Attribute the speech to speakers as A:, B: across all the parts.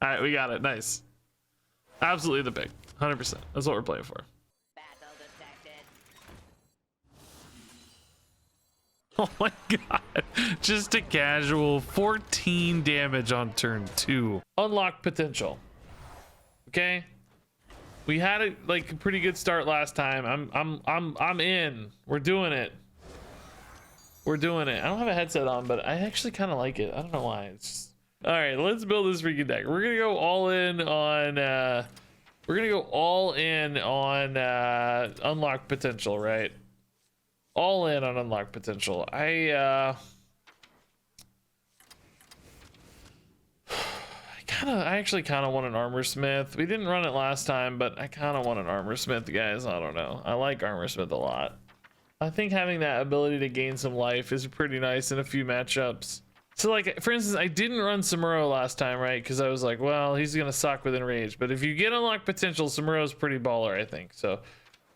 A: All right, we got it. Nice. Absolutely the pick. 100%. That's what we're playing for.
B: Battle detected.
A: Oh my god. Just a casual 14 damage on turn 2. Unlock potential. Okay. We had a like a pretty good start last time. I'm in. We're doing it. We're doing it. I don't have a headset on, but I actually kind of like it. I don't know why. It's just... All right, let's build this freaking deck. We're gonna go all in on unlock potential, right? All in on unlock potential. I actually kind of want an armor smith. We didn't run it last time, but I kind of want an armor smith, guys. I don't know. I like armor smith a lot. I think having that ability to gain some life is pretty nice in a few matchups. So like, for instance, I didn't run Samuro last time, right? Because I was like, well, he's going to suck with Enrage. But if you get unlocked potential, Samuro's pretty baller, I think. So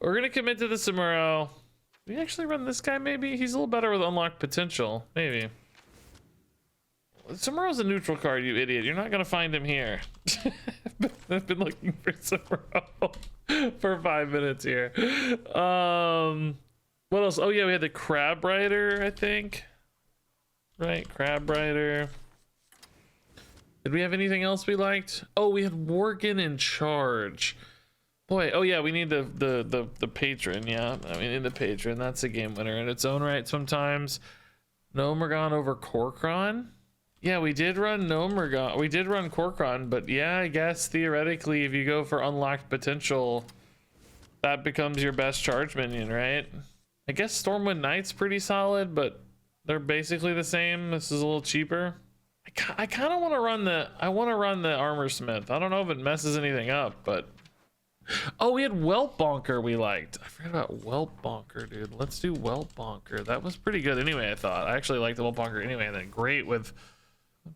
A: we're going to commit to the Samuro. We actually run this guy, maybe? He's a little better with unlocked potential. Maybe. Samuro's a neutral card, you idiot. You're not going to find him here. I've been looking for Samuro for 5 minutes here. What else? Oh yeah, we had the Crab Rider, I think. Right, Crab Rider. Did we have anything else we liked? Oh, we had Worgen in charge. Boy, oh yeah, we need the patron. Yeah, I mean, in the patron, that's a game winner in its own right sometimes. Nomergon over Korkron. Yeah, we did run Nomergon. We did run Korkron, but yeah, I guess theoretically, if you go for unlocked potential, that becomes your best charge minion, right? I guess Stormwind Knight's pretty solid, but they're basically the same. This is a little cheaper. I kind of want to run the armor smith. I don't know if it messes anything up, but oh, we had Whelp Bonker we liked. I forgot about Whelp Bonker, dude. Let's do Whelp Bonker. That was pretty good anyway, I thought. I actually liked the Whelp Bonker anyway, and then great with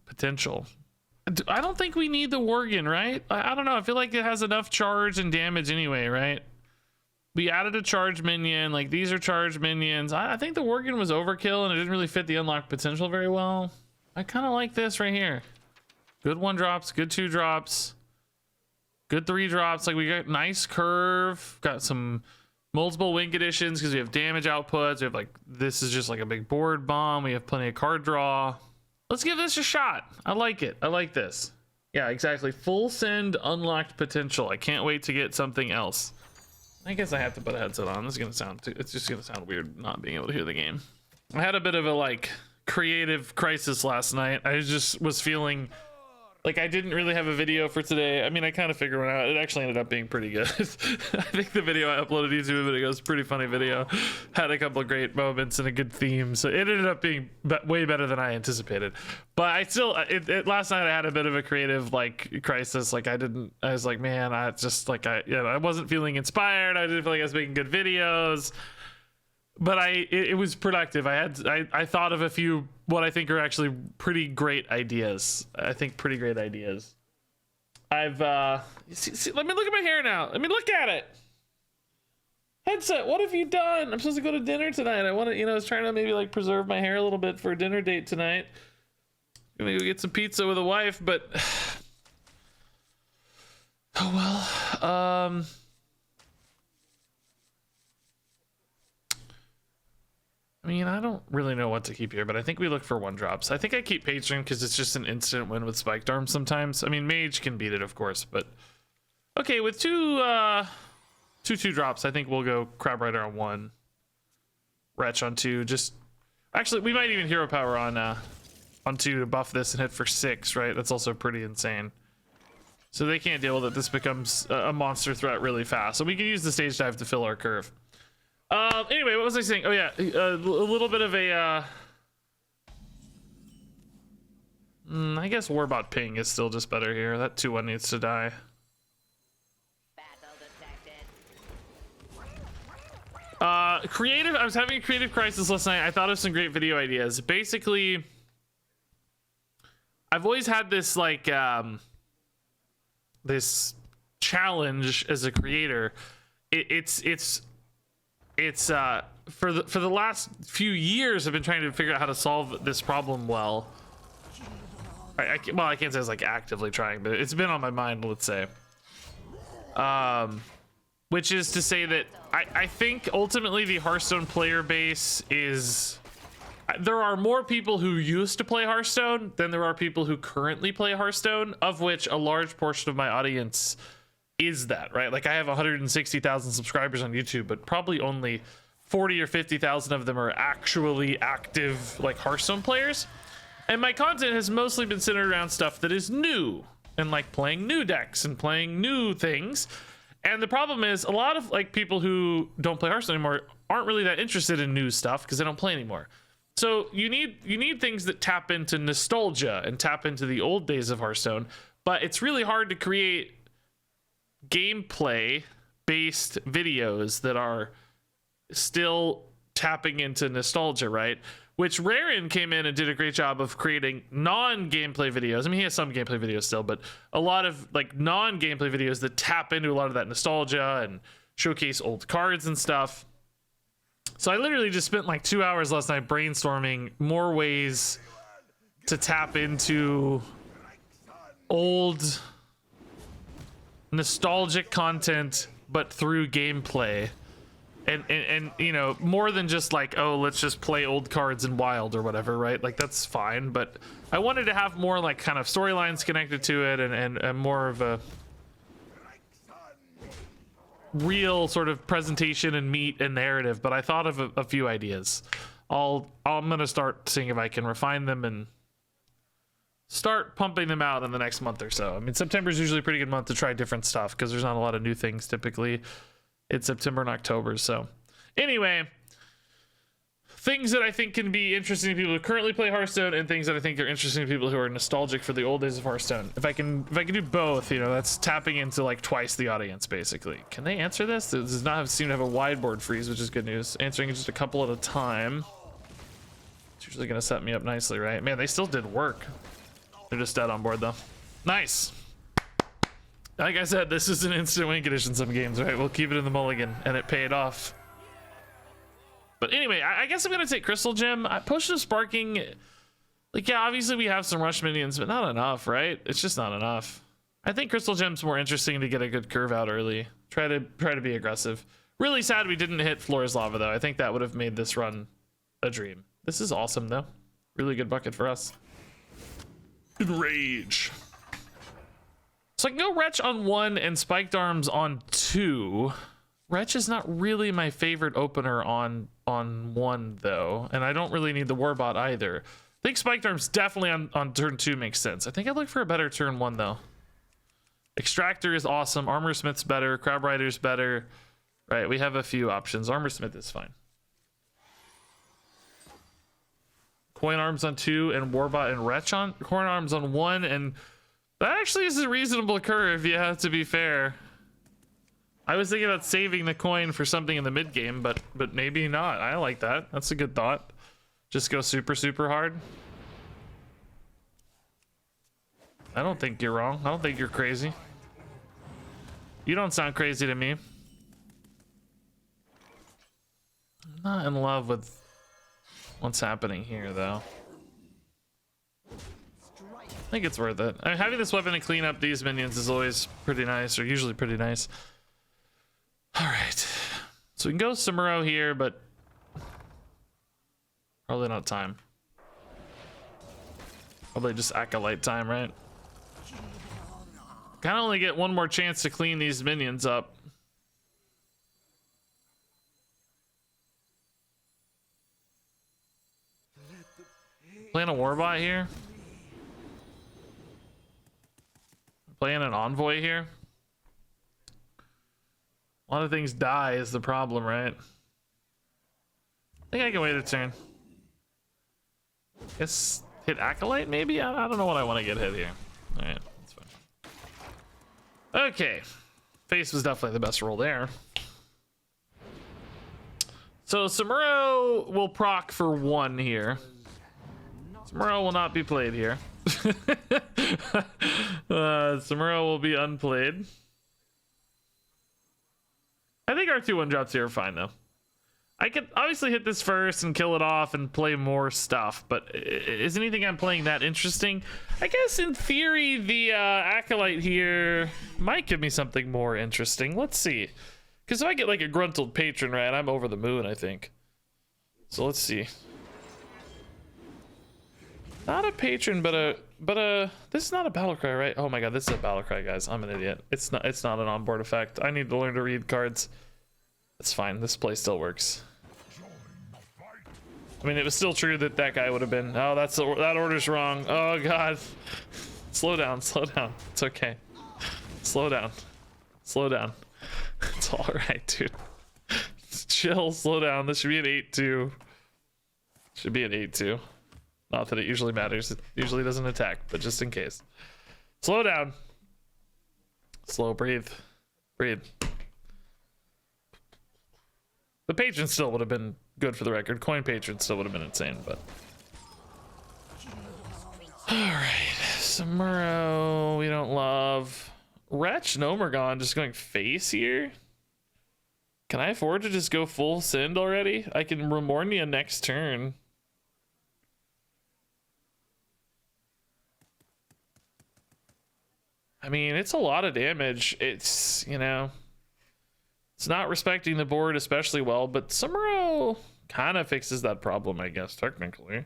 A: potential. I don't think we need the Worgen, right? I don't know. I feel like it has enough charge and damage anyway, right? We added a charge minion. Like, these are charge minions. I think the Worgen was overkill and it didn't really fit the unlocked potential very well. I kind of like this right here. Good 1-drops, good 2-drops, good 3-drops. Like, we got nice curve, got some multiple wing conditions because we have damage outputs. We have like, this is just like a big board bomb. We have plenty of card draw. Let's give this a shot. I like it. I like this. Yeah, exactly. Full send unlocked potential. I can't wait to get something else. I guess I have to put a headset on. This is gonna sound it's just gonna sound weird not being able to hear the game. I had a bit of a like creative crisis last night. I just was feeling like I didn't really have a video for today. I mean, I kind of figured it out. It actually ended up being pretty good. I think the video I uploaded YouTube a video was a pretty funny video. Had a couple of great moments and a good theme. So it ended up being way better than I anticipated. But I still, last night I had a bit of a creative like crisis. Like I was like, man, I just like, I wasn't feeling inspired. I didn't feel like I was making good videos. But it was productive. I thought of a few what I think are actually pretty great ideas. I think pretty great ideas. Let me look at my hair now. Let me look at it. Headset, what have you done? I'm supposed to go to dinner tonight. I want to, I was trying to maybe like preserve my hair a little bit for a dinner date tonight. I'm gonna go get some pizza with a wife, but oh well. I mean, I don't really know what to keep here, but I think we look for 1-drops. I think I keep Patron because it's just an instant win with Spiked Arm sometimes. I mean, Mage can beat it, of course, but okay, with two 2-drops, I think we'll go Crab Rider on 1, Wretch on 2. Just actually, we might even Hero Power on 2 to buff this and hit for 6, right? That's also pretty insane. So they can't deal with it. This becomes a monster threat really fast. So we can use the stage dive to fill our curve. Anyway, what was I saying? Oh yeah, a little bit of a I guess Warbot Ping is still just better here. That 2-1 needs to die. Creative, I was having a creative crisis last night. I thought of some great video ideas. Basically, I've always had this like this challenge as a creator. It's for the last few years I've been trying to figure out how to solve this problem well. Well, I can't say it's like actively trying, but it's been on my mind, let's say. Which is to say that I think ultimately the Hearthstone player base is, there are more people who used to play Hearthstone than there are people who currently play Hearthstone, of which a large portion of my audience is that, right? Like I have 160,000 subscribers on YouTube, but probably only 40 or 50,000 of them are actually active like Hearthstone players. And my content has mostly been centered around stuff that is new and like playing new decks and playing new things. And the problem is a lot of like people who don't play Hearthstone anymore aren't really that interested in new stuff because they don't play anymore. So you need things that tap into nostalgia and tap into the old days of Hearthstone, but it's really hard to create gameplay based videos that are still tapping into nostalgia, right? Which Rarin came in and did a great job of creating non-gameplay videos. I mean, he has some gameplay videos still, but a lot of like non-gameplay videos that tap into a lot of that nostalgia and showcase old cards and stuff. So I literally just spent like 2 hours last night brainstorming more ways to tap into old nostalgic content, but through gameplay. And you know, more than just like, oh, let's just play old cards in Wild or whatever, right? Like that's fine, but I wanted to have more like kind of storylines connected to it and more of a real sort of presentation and meat and narrative. But I thought of a few ideas. I'm gonna start seeing if I can refine them and start pumping them out in the next month or so. I mean, September is usually a pretty good month to try different stuff because there's not a lot of new things typically. It's September and October. So anyway, things that I think can be interesting to people who currently play Hearthstone and things that I think are interesting to people who are nostalgic for the old days of Hearthstone. If I can do both, you know, that's tapping into like twice the audience basically. Can they answer this? It does not seem to have a wide board freeze, which is good news. Answering just a couple at a time. It's usually going to set me up nicely, right? Man, they still did work. They're just dead on board though. Nice. Like I said, this is an instant win condition some games, right? We'll keep it in the mulligan, and it paid off. But anyway, I guess I'm gonna take Crystal Gem. Potion of Sparking, like yeah, obviously we have some rush minions, but not enough, right? It's just not enough. I think Crystal Gem's more interesting to get a good curve out early. Try to be aggressive. Really sad we didn't hit Flora's Lava though. I think that would have made this run a dream. This is awesome though. Really good bucket for us. Enrage. So I can go Wretch on 1 and Spiked Arms on 2. Wretch is not really my favorite opener on 1 though, and I don't really need the Warbot either. I think Spiked Arms definitely on turn 2 makes sense. I think I'd look for a better turn 1 though. Extractor is awesome. Armor Smith's better. Crab Rider's better. Right, we have a few options. Armor Smith is fine. Coin Arms on 2 and Warbot and Wretch on Coin Arms on 1, and that actually is a reasonable curve, yeah, to be fair. I was thinking about saving the coin for something in the mid game, but maybe not. I like that. That's a good thought. Just go super hard. I don't think you're wrong. I don't think you're crazy. You don't sound crazy to me. I'm not in love with what's happening here, though. I think it's worth it. I mean, having this weapon to clean up these minions is always pretty nice, or usually pretty nice. All right, so we can go Samuro here, but probably not time. Probably just Acolyte time, right? Kind of only get one more chance to clean these minions up. Playing a Warbot here. Playing an Envoy here. A lot of things die is the problem, right? I think I can wait a turn. Guess hit Acolyte maybe? I don't know what I want to get hit here. Alright, that's fine. Okay. Face was definitely the best roll there. So Samuro will proc for 1 here. Samuro will not be played here. Samuro will be unplayed. I think our 2-1 drops here are fine though. I could obviously hit this first and kill it off and play more stuff, but is anything I'm playing that interesting? I guess in theory, the Acolyte here might give me something more interesting. Let's see. Because if I get like a gruntled patron, right, I'm over the moon, I think. So let's see. Not a patron, but a this is not a battle cry, right? Oh my god, this is a battle cry, guys. I'm an idiot. It's not an onboard effect. I need to learn to read cards. It's fine. This play still works. I mean, it was still true that that guy would have been. Oh, that order's wrong. Oh god. Slow down, slow down. It's okay. Slow down. Slow down. It's all right, dude. Chill, slow down. This should be an 8-2. Should be an 8-2. Not that it usually matters. It usually doesn't attack, but just in case. Slow down. Slow, breathe. Breathe. The patron still would have been good for the record. Coin patron still would have been insane, but. Alright. Samuro, we don't love. Wretch Nomergon just going face here. Can I afford to just go full send already? I can Remornia next turn. I mean, it's a lot of damage. It's, you know, it's not respecting the board especially well, but Samuro kind of fixes that problem, I guess, technically.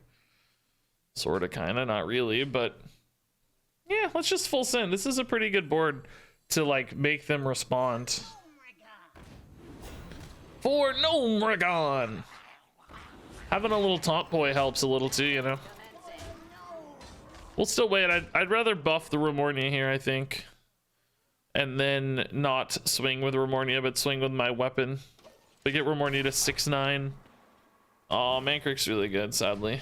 A: Sort of, kind of, not really, but yeah, let's just full send. This is a pretty good board to, like, make them respond. For Nomergon! Having a little taunt boy helps a little too, you know? We'll still wait. I'd rather buff the Remornia here, I think. And then not swing with Remornia, but swing with my weapon. We get Remornia to 6-9. Oh, Mankrik's really good, sadly.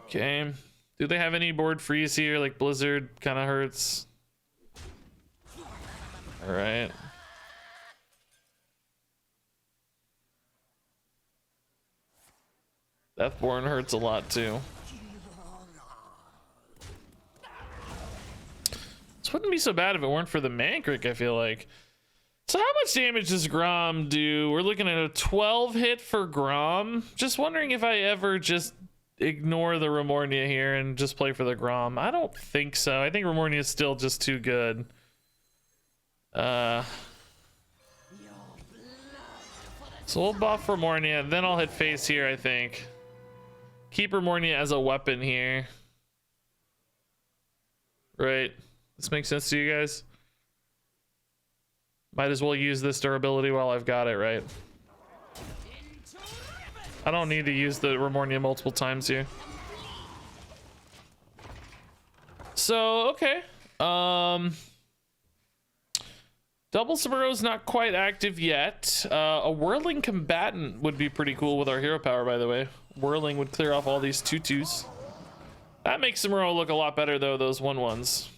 A: Okay. Do they have any board freeze here? Like Blizzard kind of hurts. All right. Deathborn hurts a lot too. This wouldn't be so bad if it weren't for the Mankrik, I feel like. So how much damage does Grom do? We're looking at a 12 hit for Grom. Just wondering if I ever just ignore the Remornia here and just play for the Grom. I don't think so. I think Remornia is still just too good. So we'll buff Remornia, then I'll hit face here, I think. Keep Remornia as a weapon here. Right. This makes sense to you guys? Might as well use this durability while I've got it, right? I don't need to use the Remornia multiple times here. So, okay. Double Samuro's not quite active yet. A Whirling Combatant would be pretty cool with our hero power, by the way. Whirling would clear off all these 2/2s. That makes Samuro look a lot better, though, those 1/1s.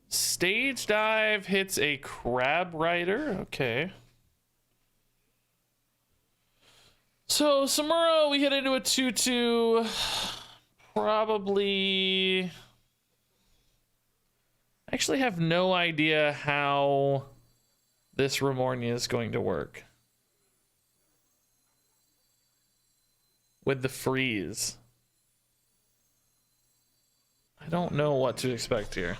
A: Stage Dive hits a Crab Rider. Okay. So, Samuro, we hit into a 2/2. Probably... I actually have no idea how this Remornia is going to work. With the freeze. I don't know what to expect here.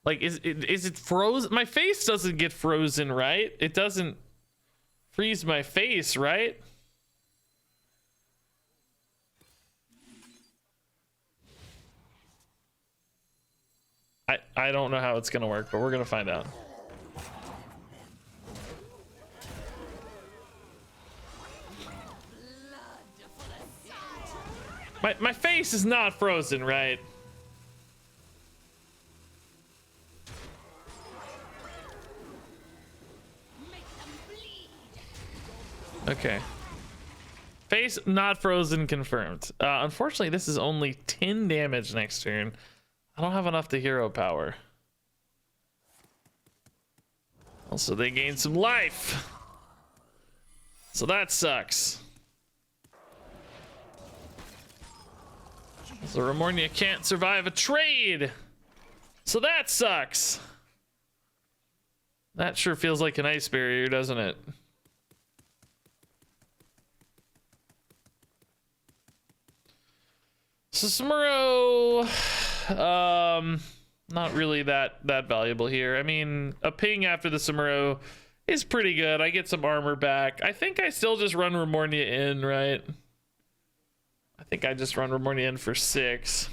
A: Like, is it frozen? My face doesn't get frozen, right? It doesn't freeze my face, right? I don't know how it's gonna work, but we're gonna find out. My face is not frozen, right? Okay. Face not frozen confirmed. Unfortunately, this is only 10 damage next turn. I don't have enough to hero power. Also, they gain some life. So that sucks. So Remornia can't survive a trade. So that sucks. That sure feels like an ice barrier, doesn't it? So Smurro, not really that valuable here. I mean, a ping after the Smurro is pretty good. I get some armor back. I think I still just run Remornia in, right? I think I just run Remornia in for 6.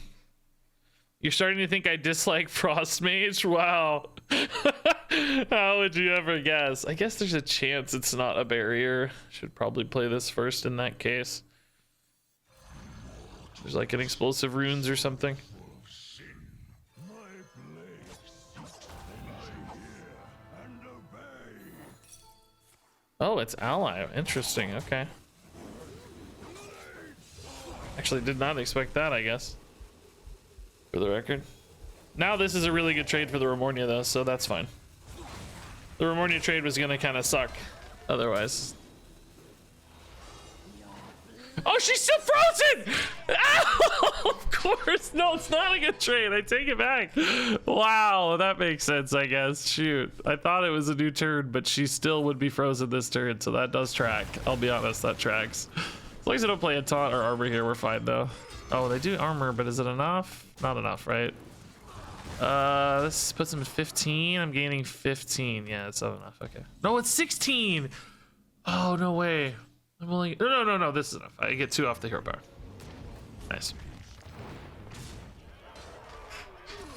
A: You're starting to think I dislike Frost Mage? Wow. How would you ever guess? I guess there's a chance it's not a barrier. Should probably play this first in that case. There's like an explosive runes or something. Oh, it's ally. Interesting. Okay. Actually, did not expect that, I guess. For the record. Now this is a really good trade for the Remornia, though, so that's fine. The Remornia trade was going to kind of suck otherwise. Oh, she's still frozen! Ow! Of course. No, it's not a good trade. I take it back. Wow, that makes sense, I guess. Shoot. I thought it was a new turn, but she still would be frozen this turn, so that does track. I'll be honest, that tracks. As long as I don't play a taunt or armor here, we're fine, though. Oh, they do armor, but is it enough? Not enough, right? This puts him at 15. I'm gaining 15. Yeah, it's not enough. Okay. No, it's 16. Oh, no way. I'm only... No. This is enough. I get 2 off the hero power. Nice.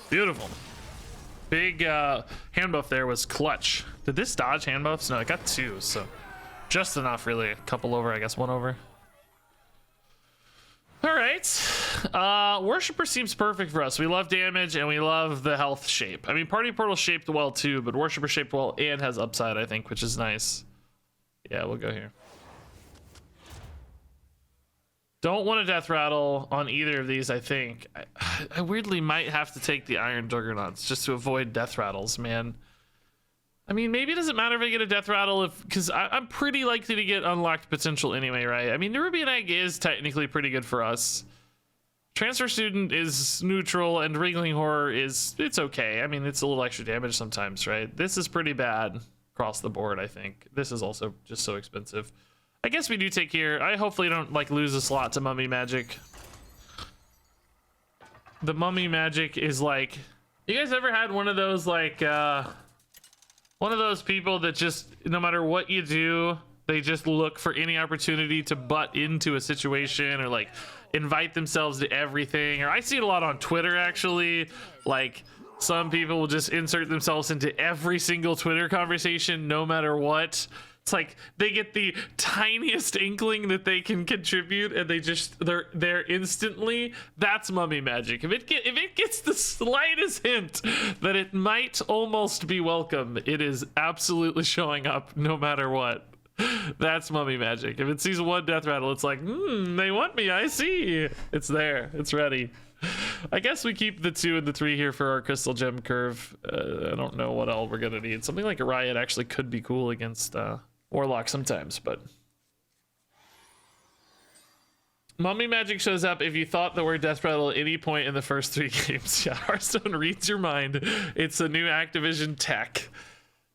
A: Beautiful. Big hand buff there was clutch. Did this dodge hand buffs? No, I got 2, so just enough, really. A couple over, I guess 1 over. All right. Worshipper seems perfect for us. We love damage and we love the health shape. I mean, Party Portal shaped well too, but Worshipper shaped well and has upside, I think, which is nice. Yeah, we'll go here. Don't want a death rattle on either of these, I think. I weirdly might have to take the Iron Juggernauts just to avoid death rattles, man. I mean, maybe it doesn't matter if I get a death rattle, because I'm pretty likely to get unlocked potential anyway, right? I mean, Nerubian Egg is technically pretty good for us. Transfer Student is neutral, and Wriggling Horror it's okay. I mean, it's a little extra damage sometimes, right? This is pretty bad across the board, I think. This is also just so expensive. I guess we do take here. I hopefully don't like lose a slot to Mummy Magic. The Mummy Magic is like, you guys ever had one of those like one of those people that just no matter what you do, they just look for any opportunity to butt into a situation or like invite themselves to everything? Or I see it a lot on Twitter, actually. Like, some people will just insert themselves into every single Twitter conversation no matter what. It's like they get the tiniest inkling that they can contribute and they're there instantly. That's Mummy Magic. If it gets the slightest hint that it might almost be welcome, it is absolutely showing up no matter what. That's Mummy Magic. If it sees one death rattle, it's like, they want me, I see. It's there, it's ready. I guess we keep the 2 and the 3 here for our Crystal Gem curve. I don't know what all we're gonna need. Something like a Riot actually could be cool against Warlock sometimes, but Mummy Magic shows up if you thought the word death rattle at any point in the first 3 games. Yeah, Hearthstone reads your mind. It's a new Activision tech.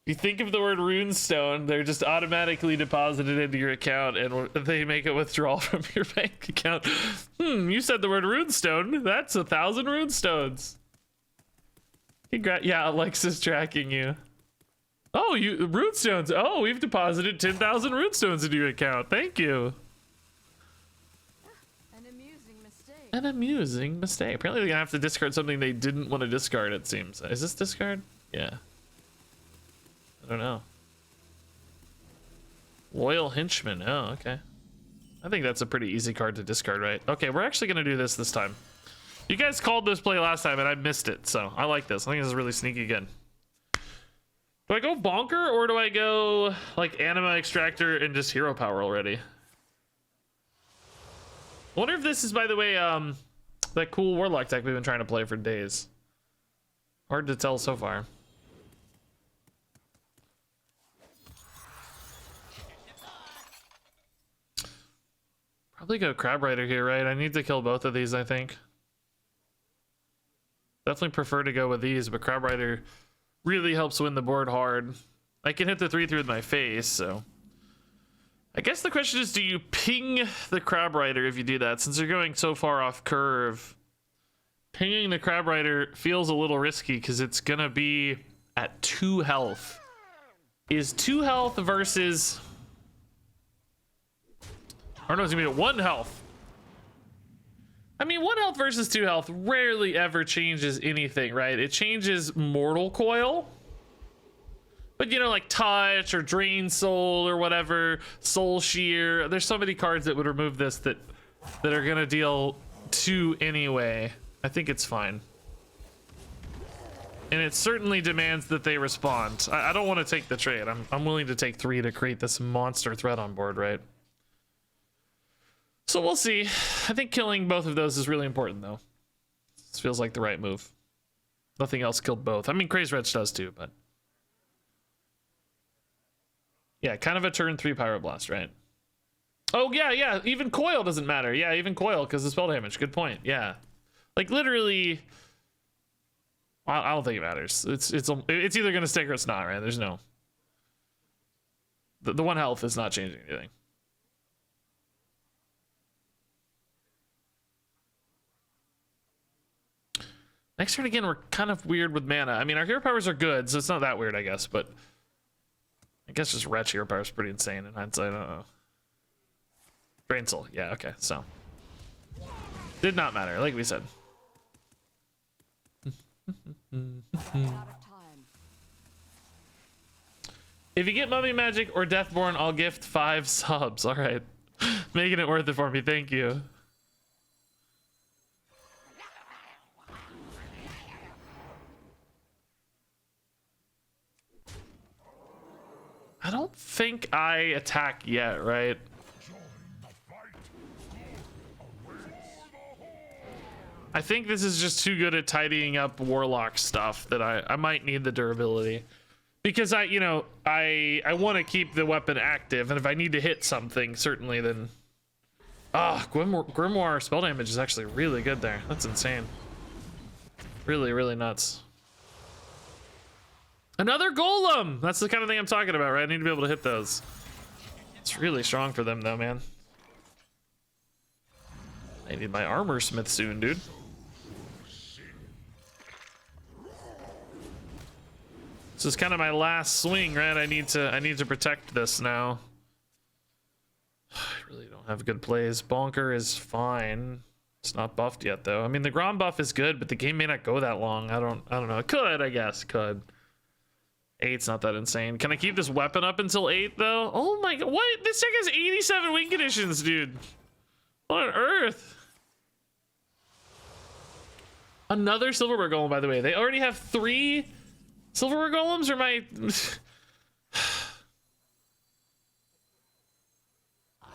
A: If you think of the word runestone, they're just automatically deposited into your account and they make a withdrawal from your bank account. You said the word runestone. That's 1,000 runestones. Yeah, Alexa's tracking you. Oh, runestones. Oh, we've deposited 10,000 runestones into your account. Thank you.
C: An amusing mistake.
A: An amusing mistake. Apparently they're gonna have to discard something they didn't want to discard, it seems. Is this discard? Yeah. I don't know. Loyal Henchman. Oh, okay. I think that's a pretty easy card to discard, right? Okay, we're actually gonna do this time. You guys called this play last time and I missed it, so I like this. I think this is really sneaky again. Do I go Bonker or do I go like Anima Extractor and just hero power already? I wonder if this is, by the way, that cool Warlock deck we've been trying to play for days. Hard to tell so far. Probably go Crab Rider here, right? I need to kill both of these, I think. definitely prefer to go with these, but Crab Rider really helps win the board hard. I can hit the 3/3 with my face, so I guess the question is, do you ping the Crab Rider if you do that? Since you're going so far off curve, pinging the Crab Rider feels a little risky because it's gonna be at 2 health. Is 2 health versus, or no, it's gonna be at 1 health. I mean, 1 health versus 2 health rarely ever changes anything, right? It changes Mortal Coil. But, you know, like Touch or Drain Soul or whatever, Soul Shear. There's so many cards that would remove this that are going to deal 2 anyway. I think it's fine. And it certainly demands that they respond. I don't want to take the trade. I'm willing to take 3 to create this monster threat on board, right? So we'll see. I think killing both of those is really important, though. This feels like the right move. Nothing else killed both. I mean, Crazy Wretch does too, but... yeah, kind of a turn 3 Pyroblast, right? Oh, yeah. Even Coil doesn't matter. Yeah, even Coil, because the spell damage. Good point. Yeah. Like, literally... I don't think it matters. It's either going to stick or it's not, right? There's no... The 1 health is not changing anything. Next turn, again, we're kind of weird with mana. I mean, our hero powers are good, so it's not that weird, I guess, but... I guess just Wretch hero power is pretty insane in hindsight. I don't know. Drain Soul. Yeah, okay, so. Did not matter, like we said. If you get Mummy Magic or Deathborn, I'll gift 5 subs. All right. Making it worth it for me. Thank you. I don't think I attack yet, right? I think this is just too good at tidying up Warlock stuff that I might need the durability. Because I want to keep the weapon active, and if I need to hit something, certainly then... Grimoire spell damage is actually really good there. That's insane. Really, really nuts. Another Golem! That's the kind of thing I'm talking about, right? I need to be able to hit those. It's really strong for them, though, man. I need my armor smith soon, dude. This is kind of my last swing, right? I need to protect this now. I really don't have good plays. Bonker is fine. It's not buffed yet, though. I mean, the Grom buff is good, but the game may not go that long. I don't know. It could, I guess. Could. 8's not that insane. Can I keep this weapon up until 8, though? Oh my god. What? This deck has 87 win conditions, dude. What on earth? Another Silverberg Golem, by the way. They already have 3 Silverberg Golems, or my...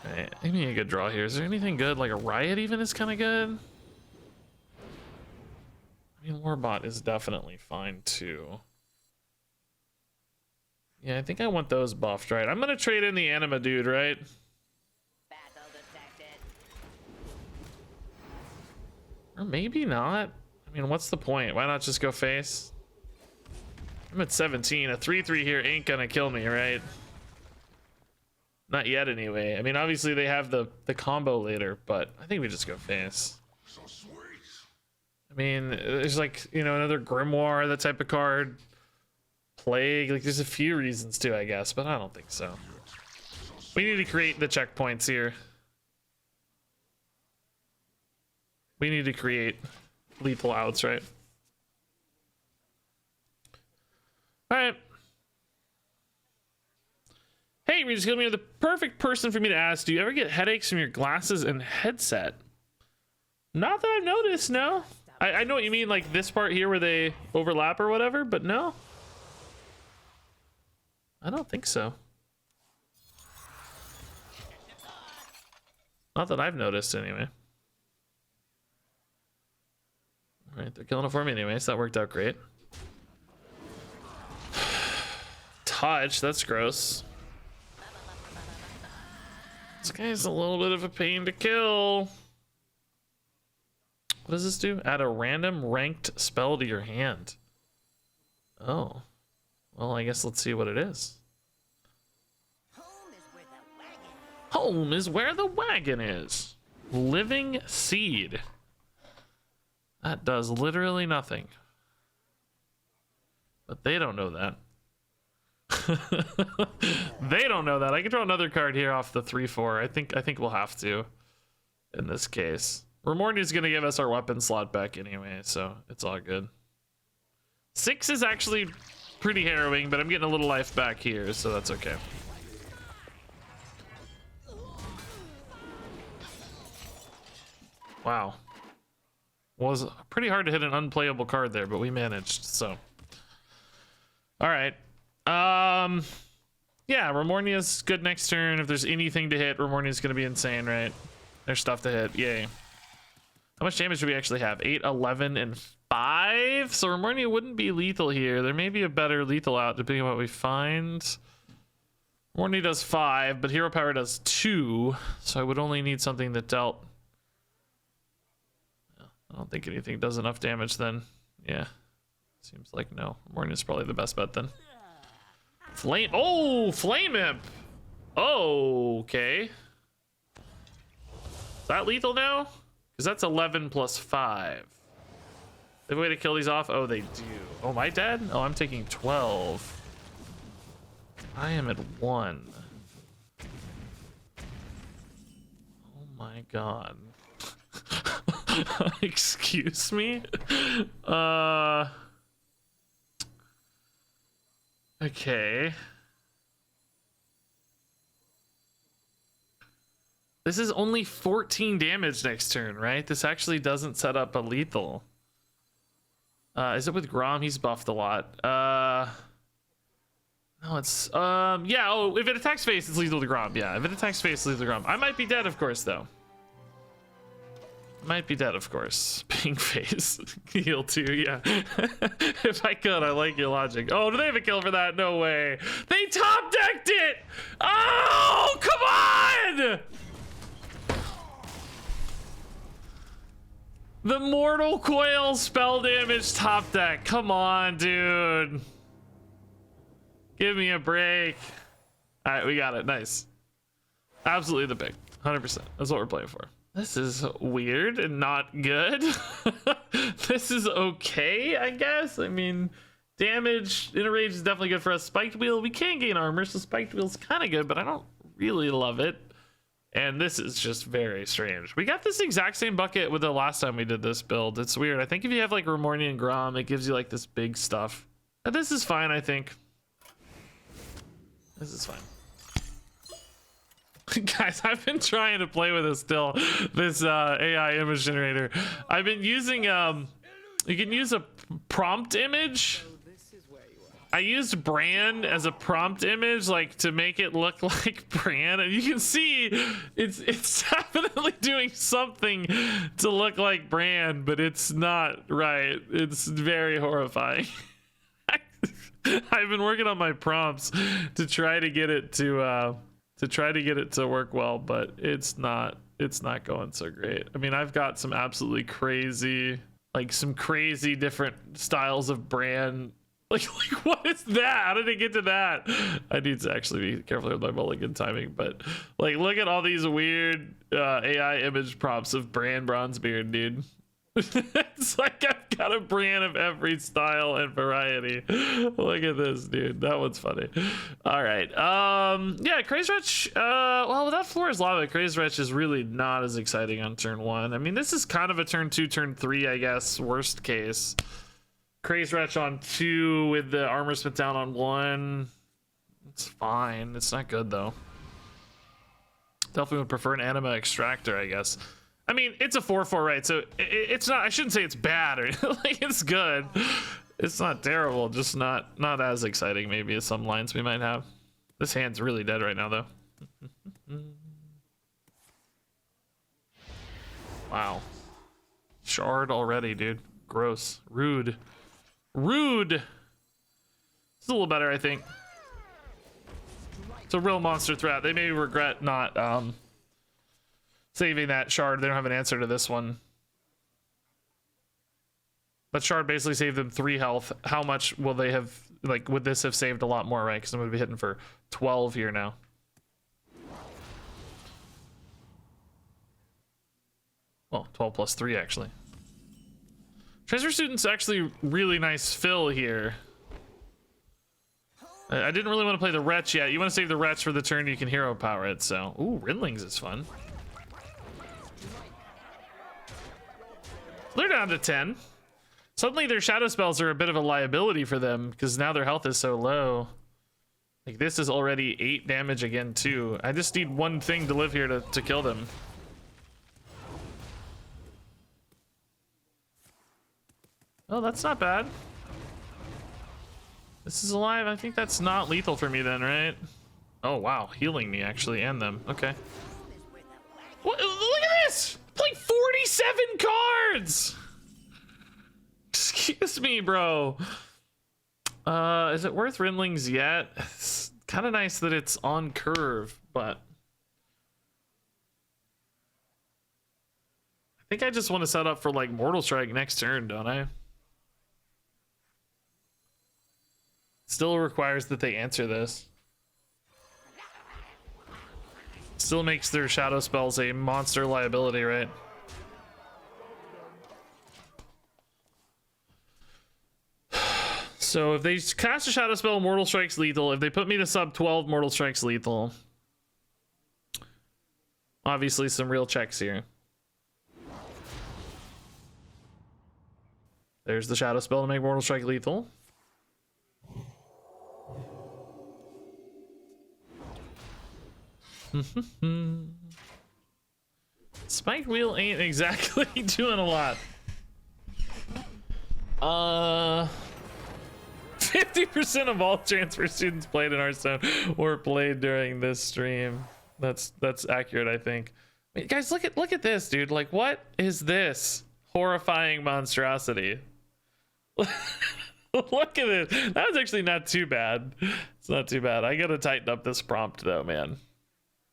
A: Right, give me a good draw here. Is there anything good? Like a Riot even is kind of good. I mean, Warbot is definitely fine, too. Yeah, I think I want those buffed, right? I'm gonna trade in the Anima dude, right?
B: Battle detected.
A: Or maybe not. I mean, what's the point? Why not just go face? I'm at 17. A 3/3 here ain't gonna kill me, right? Not yet, anyway. I mean, obviously they have the combo later, but I think we just go face. I mean, there's like, you know, another Grimoire, that type of card. Plague, like there's a few reasons to, I guess, but I don't think so. We need to create the checkpoints here. We need to create lethal outs, right? All right. Hey, Regis, you're the perfect person for me to ask. Do you ever get headaches from your glasses and headset? Not that I've noticed, no. I know what you mean, like this part here where they overlap or whatever, but no. I don't think so. Not that I've noticed, anyway. All right, they're killing it for me anyway, so that worked out great. Touch, that's gross. This guy's a little bit of a pain to kill. What does this do? Add a random ranked spell to your hand. Oh. Well, I guess let's see what it is. Home is where the wagon is. Living Seed. That does literally nothing. But they don't know that. They don't know that. I can draw another card here off the 3/4. I think we'll have to in this case. Remorni's gonna give us our weapon slot back anyway, so it's all good. 6 is actually pretty harrowing, but I'm getting a little life back here, so that's okay. Wow. Was pretty hard to hit an unplayable card there, but we managed, so. All right. Yeah, Remornia's good next turn. If there's anything to hit, Remornia's gonna be insane, right? There's stuff to hit, yay. How much damage do we actually have? 8, 11, and 5? So Remornia wouldn't be lethal here. There may be a better lethal out depending on what we find. Remornia does 5, but Hero Power does 2. So I would only need something that dealt... I don't think anything does enough damage then. Yeah. Seems like no. Remornia's probably the best bet then. Flame... Oh! Flame Imp! Oh, okay. Is that lethal now? Because that's 11 plus 5. They have a way to kill these off? Oh, they do. Oh, am I dead? Oh, I'm taking 12. I am at 1. Oh my god. Excuse me? Okay. This is only 14 damage next turn, right? This actually doesn't set up a lethal. Is it with Grom? He's buffed a lot. No, it's yeah, oh, if it attacks face, it's lethal to Grom. Yeah, if it attacks face, it's lethal to Grom. I might be dead, of course, though. Might be dead, of course. Pink face. Heal too, yeah. If I could, I like your logic. Oh, do they have a kill for that? No way. They top decked it! Oh, come on! The Mortal Coil spell damage top deck. Come on, dude. Give me a break. All right, we got it. Nice. Absolutely the pick. 100%. That's what we're playing for. This is weird and not good. This is okay, I guess. I mean, damage in a rage is definitely good for us. Spiked Wheel, we can gain armor, so Spiked Wheel's kind of good, but I don't really love it. And this is just very strange. We got this exact same bucket with the last time we did this build. It's weird. I think if you have like Remornia and Grom, it gives you like this big stuff. But this is fine, I think. This is fine. Guys, I've been trying to play with this still, this AI image generator. I've been using, you can use a prompt image. I used Bran as a prompt image, like to make it look like Bran, and you can see it's definitely doing something to look like Bran, but it's not right. It's very horrifying. I've been working on my prompts to try to get it to work well, but it's not going so great. I mean, I've got some absolutely crazy, like some crazy different styles of Bran. Like what is that? How did it get to that? I need to actually be careful with my mulligan timing, but like, look at all these weird AI image prompts of Bran Bronzebeard, dude. It's like I've got a Bran of every style and variety. Look at this, dude. That one's funny. All right. Yeah, Crazy Wretch. Well, without Floor's Lava, Crazy Wretch is really not as exciting on turn 1. I mean, this is kind of a turn 2, turn 3, I guess, worst case. Crazy Wretch on 2 with the armor smith down on 1. It's fine. It's not good though. Definitely would prefer an Anima Extractor, I guess. I mean, it's a 4/4, right? So it's not. I shouldn't say it's bad or like it's good. It's not terrible, just not as exciting maybe as some lines we might have. This hand's really dead right now though. Wow. Shard already, dude. Gross. Rude. Rude. It's a little better, I think. It's a real monster threat. They may regret not saving that shard. They don't have an answer to this one. But Shard basically saved them 3 health. How much will they have, like, would this have saved a lot more, right? Because I'm going to be hitting for 12 here now. Well, 12 plus 3, actually. Transfer Student's actually really nice fill here. I didn't really want to play the Wretch yet. You want to save the Wretch for the turn you can hero power it, so... Ooh, Riddlings is fun. They're down to 10. Suddenly their shadow spells are a bit of a liability for them because now their health is so low. Like, this is already 8 damage again too. I just need one thing to live here to kill them. Oh, that's not bad. This is alive. I think that's not lethal for me then, right? Oh wow, healing me actually and them. Okay. What? Look at this! Playing 47 cards! Excuse me, bro. Is it worth Rindlings yet? It's kind of nice that it's on curve, but I think I just want to set up for like Mortal Strike next turn, don't I? Still requires that they answer this. Still makes their shadow spells a monster liability, right? So if they cast a shadow spell, Mortal Strike's lethal. If they put me to sub 12, Mortal Strike's lethal. Obviously some real checks here. There's the shadow spell to make Mortal Strike lethal. Spike Wheel ain't exactly doing a lot. 50% of all transfer students played in Hearthstone were played during this stream. That's accurate, I think. Wait, guys, look at this, dude. Like, what is this horrifying monstrosity? Look at it. That was actually not too bad. It's not too bad. I gotta tighten up this prompt though, man.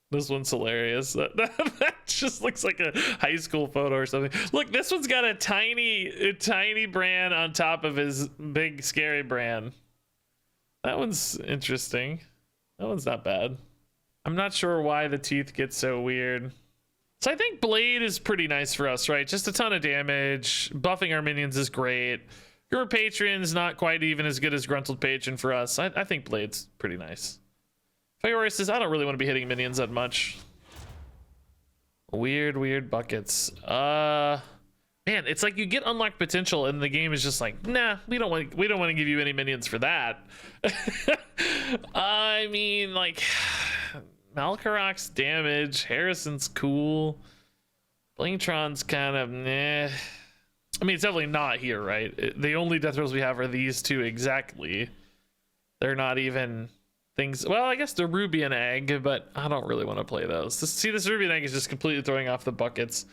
A: This one's hilarious. That just looks like a high school photo or something. Look, this one's got a tiny brand on top of his big scary brand. That one's interesting. That one's not bad. I'm not sure why the teeth get so weird. So I think Blade is pretty nice for us, right? Just a ton of damage. Buffing our minions is great. Your Patron's not quite even as good as Gruntled Patron for us. I think Blade's pretty nice. Fioris says, I don't really want to be hitting minions that much. Weird buckets. Man, it's like you get unlocked potential and the game is just like, nah, we don't want to give you any minions for that. I mean, like, Malkarok's damage, Harrison's cool. Blingtron's kind of meh. I mean, it's definitely not here, right? The only death rolls we have are these two exactly. They're not even things. Well, I guess the Ruby and Egg, but I don't really want to play those. See, this Ruby and Egg is just completely throwing off the buckets.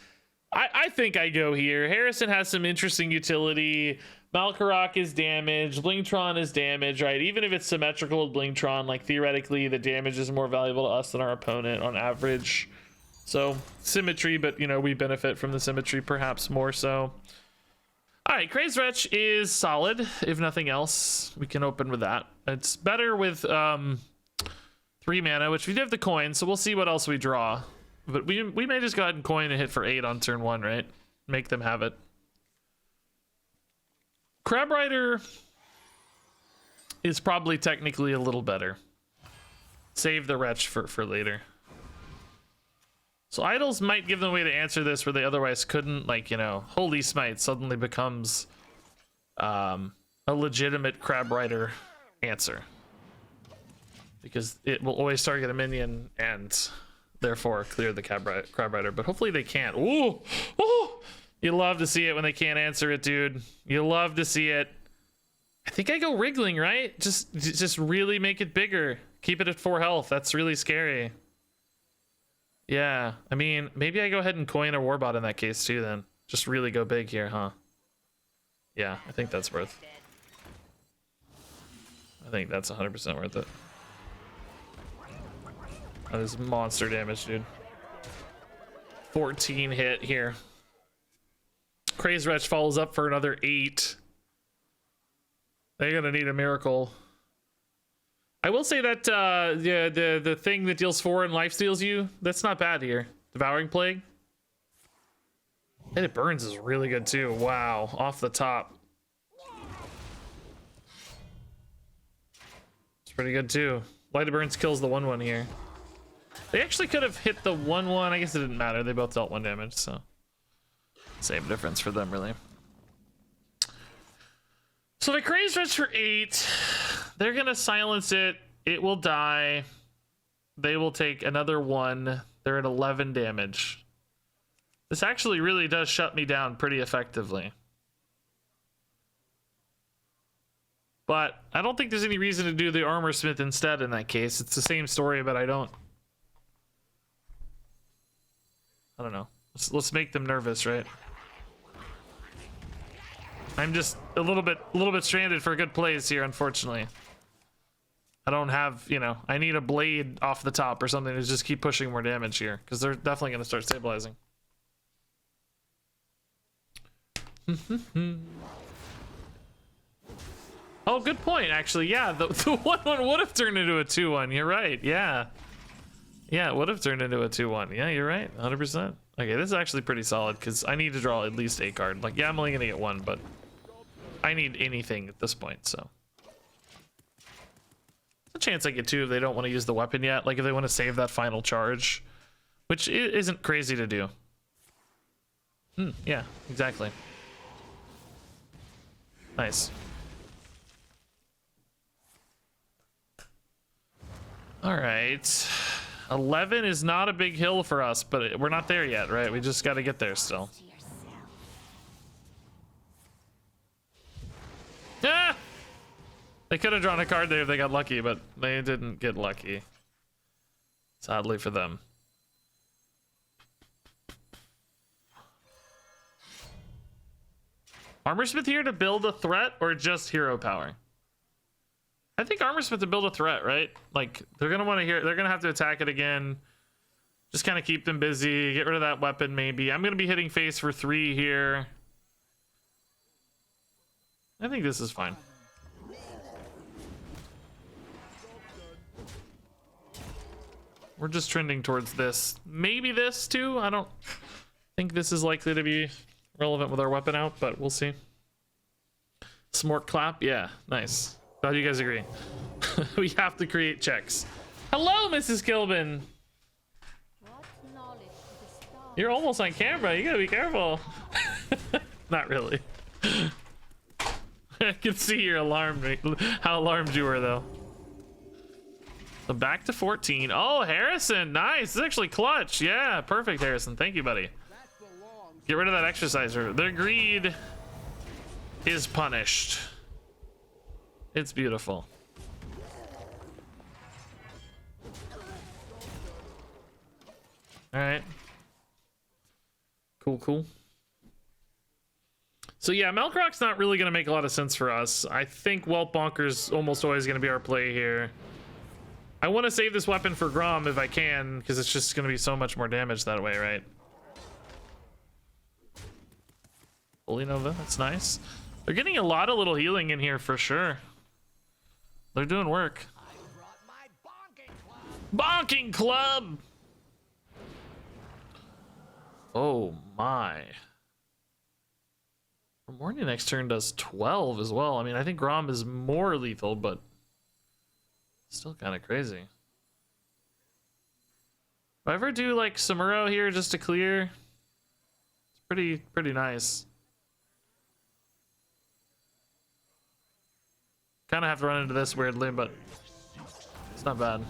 A: I think I go here. Harrison has some interesting utility. Malkarok is damage. Blingtron is damage, right? Even if it's symmetrical with Blingtron, like theoretically, the damage is more valuable to us than our opponent on average. So symmetry, but you know, we benefit from the symmetry perhaps more so. All right, Crazed Wretch is solid. If nothing else, we can open with that. It's better with 3 mana, which we do have the coin, so we'll see what else we draw. But we may just go ahead and coin and hit for 8 on turn 1, right? Make them have it. Crab Rider is probably technically a little better. Save the Wretch for later. So idols might give them a way to answer this where they otherwise couldn't. Like, you know, Holy Smite suddenly becomes a legitimate Crab Rider answer. Because it will always target a minion and therefore clear the Crab Rider. But hopefully they can't. Ooh! Ooh! You love to see it when they can't answer it, dude. You love to see it. I think I go Wriggling, right? Just really make it bigger. Keep it at 4 health. That's really scary. Yeah, I mean, maybe I go ahead and coin a Warbot in that case too then. Just really go big here, huh? Yeah, I think that's worth. I think that's 100% worth it. That is monster damage, dude. 14 hit here. Craze Wretch follows up for another 8. They're gonna need a miracle. I will say that the thing that deals 4 and life steals you, that's not bad here. Devouring Plague. And it burns is really good too. Wow, off the top. It's pretty good too. Light of Burns kills the 1/1 here. They actually could have hit the 1/1. I guess it didn't matter. They both dealt 1 damage, so same difference for them, really. So the Craze Wretch for 8. They're gonna silence it. It will die. They will take another 1. They're at 11 damage. This actually really does shut me down pretty effectively. But I don't think there's any reason to do the Armor Smith instead in that case. It's the same story, but I don't know. Let's make them nervous, right? I'm just a little bit stranded for good plays here, unfortunately. I don't have, you know, I need a blade off the top or something to just keep pushing more damage here, because they're definitely going to start stabilizing. Oh, good point, actually. Yeah, the 1/1 would have turned into a 2/1. You're right. Yeah. Yeah, it would have turned into a 2/1. Yeah, you're right. 100%. Okay, this is actually pretty solid, because I need to draw at least a card. Like, yeah, I'm only going to get 1, but I need anything at this point, so. There's a chance I get 2 if they don't want to use the weapon yet. Like, if they want to save that final charge, which isn't crazy to do. Yeah, exactly. Nice. All right. 11 is not a big hill for us, but we're not there yet, right? We just got to get there still. Ah! They could have drawn a card there if they got lucky, but they didn't get lucky. Sadly for them. Armorsmith here to build a threat or just hero power? I think Armorsmith to build a threat, right? Like, they're gonna want to hear, they're gonna have to attack it again. Just kind of keep them busy, get rid of that weapon maybe. I'm gonna be hitting face for 3 here. I think this is fine. We're just trending towards this. Maybe this too. I don't think this is likely to be relevant with our weapon out, but we'll see. Smork clap, yeah, nice. Glad you guys agree. We have to create checks. Hello, Mrs. Kilbin. You're almost on camera. You gotta be careful. Not really. I can see you're alarmed. How alarmed you were, though. So back to 14. Oh, Harrison, nice. This is actually clutch. Yeah, perfect, Harrison. Thank you, buddy. Get rid of that exerciser. Their greed is punished. It's beautiful. All right. Cool, cool. So yeah, Melkrok's not really going to make a lot of sense for us. I think Whelp Bonker's almost always going to be our play here. I want to save this weapon for Grom if I can, because it's just going to be so much more damage that way, right? Holy Nova, that's nice. They're getting a lot of little healing in here for sure. They're doing work. Bonking club! Oh my. Morning next turn does 12 as well. I mean, I think Grom is more lethal, but still kind of crazy. If I ever do like Samuro here just to clear, it's pretty nice. Kind of have to run into this weirdly, but it's not bad.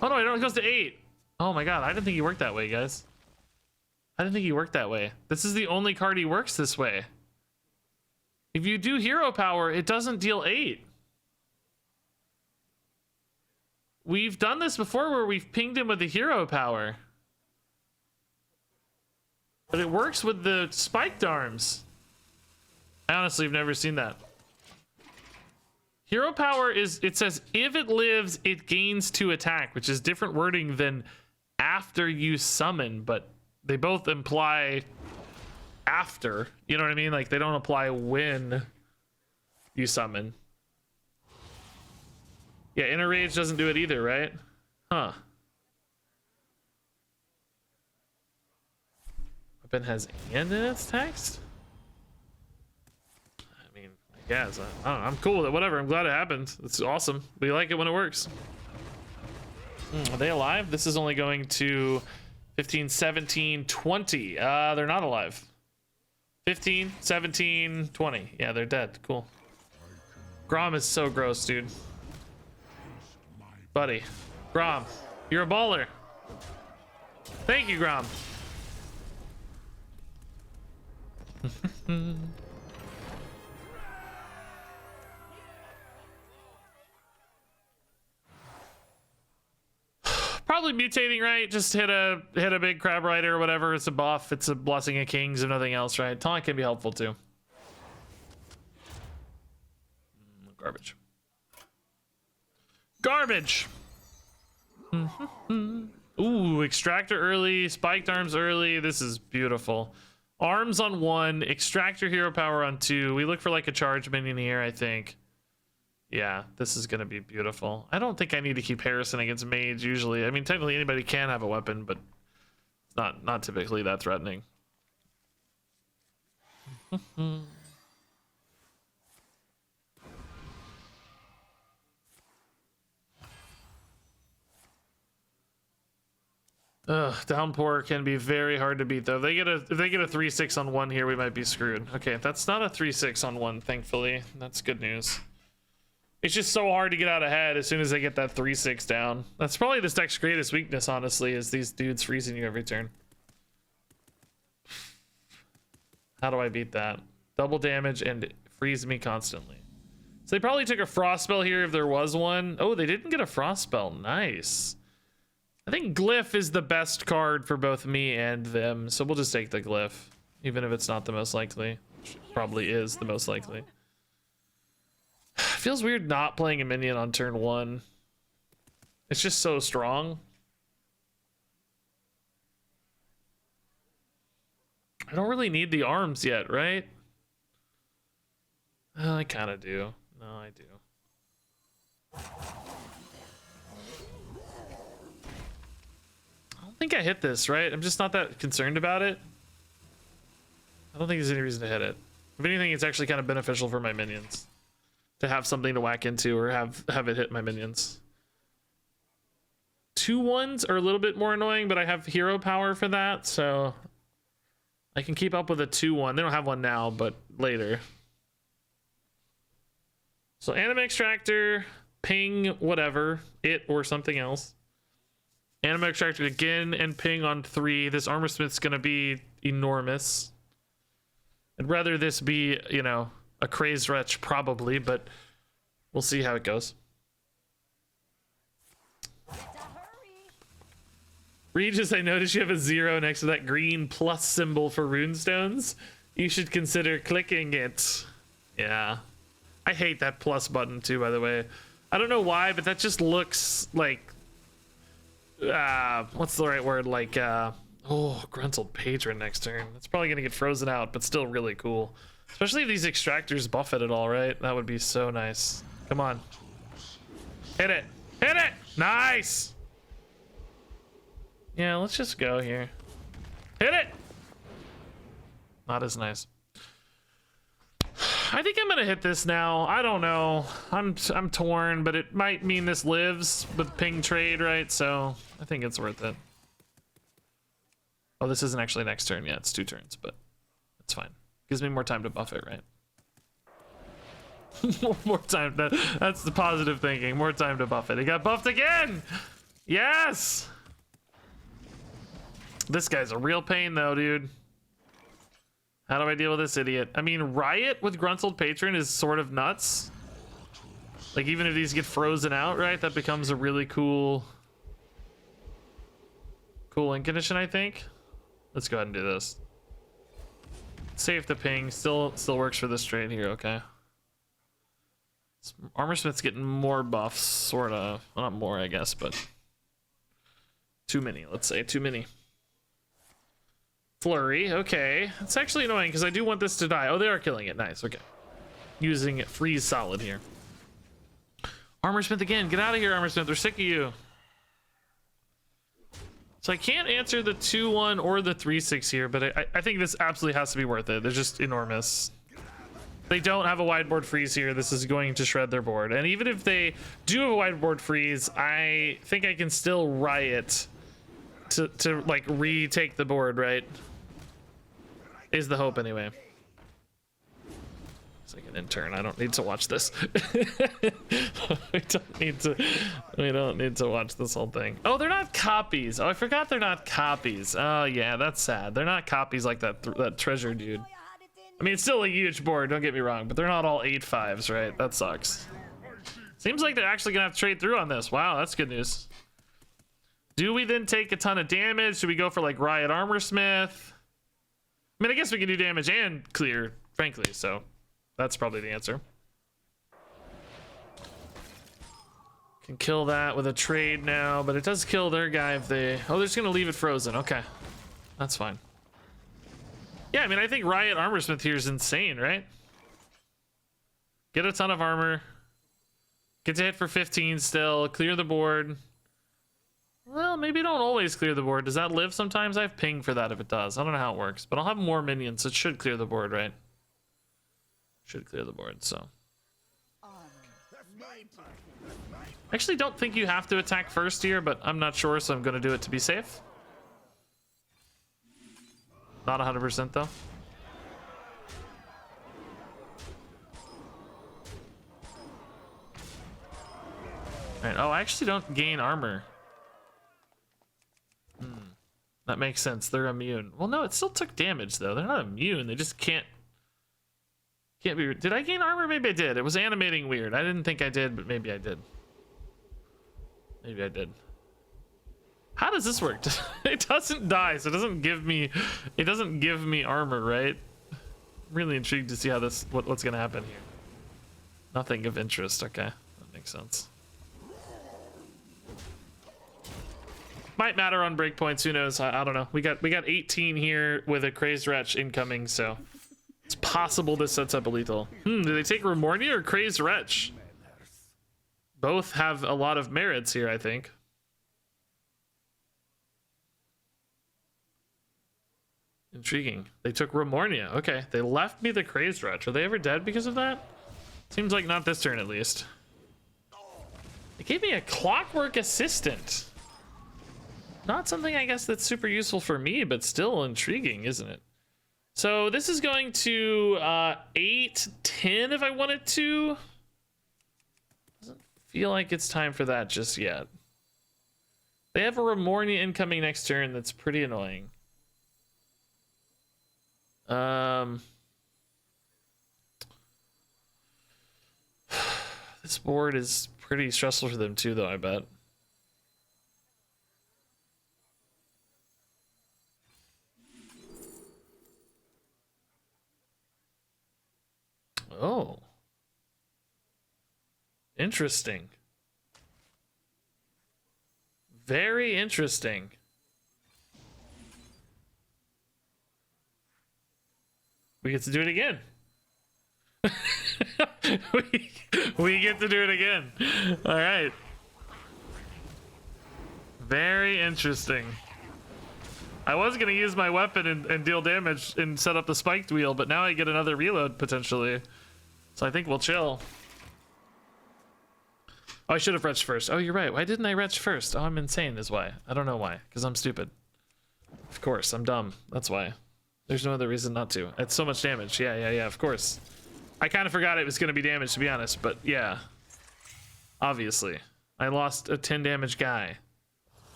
A: Oh no, it goes to 8. Oh my god, I didn't think he worked that way, guys. I didn't think he worked that way. This is the only card he works this way. If you do hero power, it doesn't deal 8. We've done this before where we've pinged him with the hero power. But it works with the spiked arms. I honestly have never seen that. Hero power is, it says if it lives, it gains 2 attack, which is different wording than after you summon, but they both imply after. You know what I mean? Like they don't apply when you summon. Yeah, Inner Rage doesn't do it either, right? Huh. Weapon has and in its text? I mean, I guess. I don't know. I'm cool with it. Whatever. I'm glad it happened. It's awesome. We like it when it works. Are they alive? This is only going to 15, 17, 20. They're not alive. 15, 17, 20. Yeah, they're dead. Cool. Grom is so gross, dude. Buddy. Grom, you're a baller. Thank you, Grom. Probably mutating, right? Just hit a big crab rider or whatever. It's a buff. It's a blessing of kings, if nothing else, right? Taunt can be helpful too. Garbage. Garbage. Ooh, extractor early, spiked arms early. This is beautiful. Arms on 1, extractor hero power on 2. We look for like a charge minion here, I think. Yeah, this is gonna be beautiful. I don't think I need to keep Harrison against mage usually. I mean, technically anybody can have a weapon, but it's not typically that threatening. Ugh, downpour can be very hard to beat though. If they get a 3/6 on 1 here, we might be screwed. Okay, that's not a 3/6 on 1, thankfully. That's good news. It's just so hard to get out ahead as soon as they get that 3/6 down. That's probably this deck's greatest weakness, honestly, is these dudes freezing you every turn. How do I beat that? Double damage and freeze me constantly. So they probably took a frost spell here if there was one. Oh, they didn't get a frost spell. Nice. I think Glyph is the best card for both me and them, so we'll just take the Glyph, even if it's not the most likely. Which probably is the most likely. Feels weird not playing a minion on turn 1. It's just so strong. I don't really need the arms yet, right? I kind of do. No, I do. I don't think I hit this, right? I'm just not that concerned about it. I don't think there's any reason to hit it. If anything, it's actually kind of beneficial for my minions to have something to whack into or have it hit my minions. 2/1s are a little bit more annoying, but I have hero power for that, so I can keep up with a 2/1. They don't have one now, but later. So anima extractor, ping, whatever, it or something else. Anima extractor again and ping on 3. This armor smith's gonna be enormous. I'd rather this be, you know, a crazed wretch probably, but we'll see how it goes. Regis, I noticed you have a 0 next to that green plus symbol for runestones. You should consider clicking it. Yeah. I hate that plus button too, by the way. I don't know why, but that just looks like what's the right word? Like oh, Gruntled Patron next turn. It's probably gonna get frozen out, but still really cool. Especially if these extractors buff it at all, right? That would be so nice. Come on. Hit it. Hit it! Nice! Yeah, let's just go here. Hit it! Not as nice. I think I'm gonna hit this now. I don't know. I'm torn, but it might mean this lives with ping trade, right? So I think it's worth it. Oh, this isn't actually next turn yet. It's 2 turns, but it's fine. Gives me more time to buff it, right? More time. That's the positive thinking. More time to buff it. It got buffed again! Yes! This guy's a real pain though, dude. How do I deal with this idiot? I mean, Riot with Gruntled Patron is sort of nuts. Like, even if these get frozen out, right? That becomes a really cool win condition, I think. Let's go ahead and do this. Save the ping. Still works for this trade here, okay. Armor Smith's getting more buffs, sort of. Well, not more, I guess, but too many, let's say. Too many. Flurry, okay. It's actually annoying because I do want this to die. Oh, they are killing it. Nice, okay. Using it freeze solid here. Armorsmith again. Get out of here, Armorsmith. We're sick of you. So I can't answer the 2-1 or the 3-6 here, but I think this absolutely has to be worth it. They're just enormous. They don't have a wide board freeze here. This is going to shred their board. And even if they do have a wide board freeze, I think I can still riot to like retake the board, right? Is the hope anyway. It's like an intern. I don't need to watch this. we don't need to watch this whole thing. Oh, they're not copies. Oh, I forgot they're not copies. Oh yeah, that's sad. They're not copies like that treasure dude. I mean, it's still a huge board, don't get me wrong, but they're not all 8/5s, right? That sucks. Seems like they're actually gonna have to trade through on this. Wow, that's good news. Do we then take a ton of damage? Should we go for like Riot Armorsmith? I mean, I guess we can do damage and clear, frankly, so that's probably the answer. Can kill that with a trade now, but it does kill their guy if they... Oh, they're just gonna leave it frozen. Okay, that's fine. Yeah, I mean, I think Riot Armorsmith here is insane, right? Get a ton of armor. Get to hit for 15 still. Clear the board. Well, maybe don't always clear the board. Does that live sometimes? I have ping for that if it does. I don't know how it works, but I'll have more minions, so it should clear the board, right? Should clear the board, so. I actually don't think you have to attack first here, but I'm not sure, so I'm going to do it to be safe. Not 100% though. All right. Oh, I actually don't gain armor. That makes sense. They're immune. Well, no, it still took damage though. They're not immune. They just can't be. Did I gain armor? Maybe I did. It was animating weird. I didn't think I did, but maybe I did. Maybe I did. How does this work? It doesn't die, so it doesn't give me armor, right? I'm really intrigued to see how this what's gonna happen here. Nothing of interest. Okay, that makes sense. Might matter on breakpoints. Who knows? I don't know. We got 18 here with a Crazed Wretch incoming, so it's possible this sets up a lethal. Do they take Remornia or Crazed Wretch? Both have a lot of merits here, I think. Intriguing. They took Remornia. Okay, they left me the Crazed Wretch. Are they ever dead because of that? Seems like not this turn, at least. They gave me a Clockwork Assistant. Not something, I guess, that's super useful for me, but still intriguing, isn't it? So this is going to 8-10 if I wanted to. Doesn't feel like it's time for that just yet. They have a Remornia incoming next turn that's pretty annoying. This board is pretty stressful for them too, though, I bet. Oh. Interesting. Very interesting. We get to do it again. we get to do it again. All right. Very interesting. I was going to use my weapon and deal damage and set up the spiked wheel, but now I get another reload potentially. So I think we'll chill. Oh, I should have retched first. Oh, you're right. Why didn't I retch first? Oh, I'm insane is why. I don't know why. Because I'm stupid. Of course, I'm dumb. That's why. There's no other reason not to. It's so much damage. Yeah, of course. I kind of forgot it was going to be damage, to be honest. But yeah. Obviously. I lost a 10 damage guy.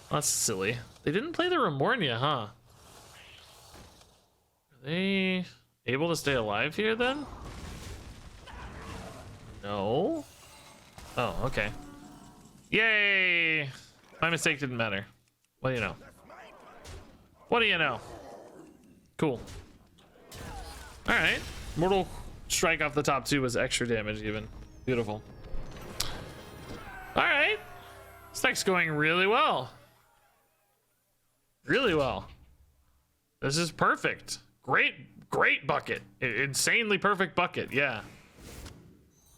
A: That's silly. They didn't play the Remornia, huh? Are they able to stay alive here then? No. Oh, okay. Yay! My mistake didn't matter. What do you know? What do you know? Cool. Alright. Mortal Strike off the top 2 was extra damage even. Beautiful. Alright. This deck's going really well. Really well. This is perfect. Great bucket. Insanely perfect bucket. Yeah.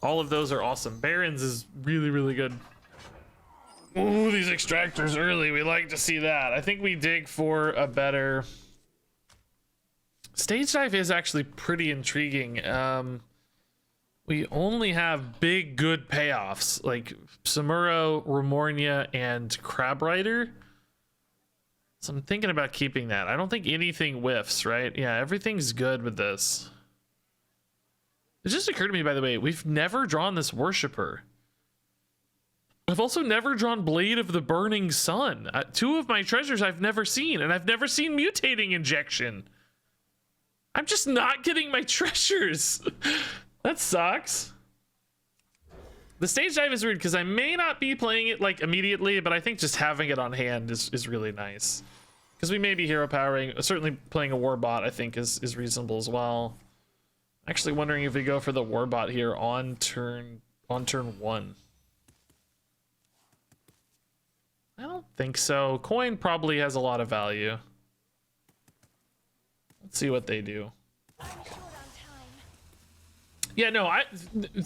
A: All of those are awesome. Barons is really good. Ooh, these extractors early. We like to see that. I think we dig for a better... Stage dive is actually pretty intriguing. We only have big, good payoffs like Samuro, Remornia, and Crab Rider. So I'm thinking about keeping that. I don't think anything whiffs, right? Yeah, everything's good with this. It just occurred to me, by the way, we've never drawn this Worshipper. I've also never drawn Blade of the Burning Sun. Two of my treasures I've never seen, and I've never seen Mutating Injection. I'm just not getting my treasures. That sucks. The stage dive is weird because I may not be playing it like immediately, but I think just having it on hand is really nice. Because we may be hero powering, certainly playing a Warbot I think is reasonable as well. Actually wondering if we go for the Warbot here on turn 1. I don't think so. Coin probably has a lot of value. Let's see what they do. Yeah, no,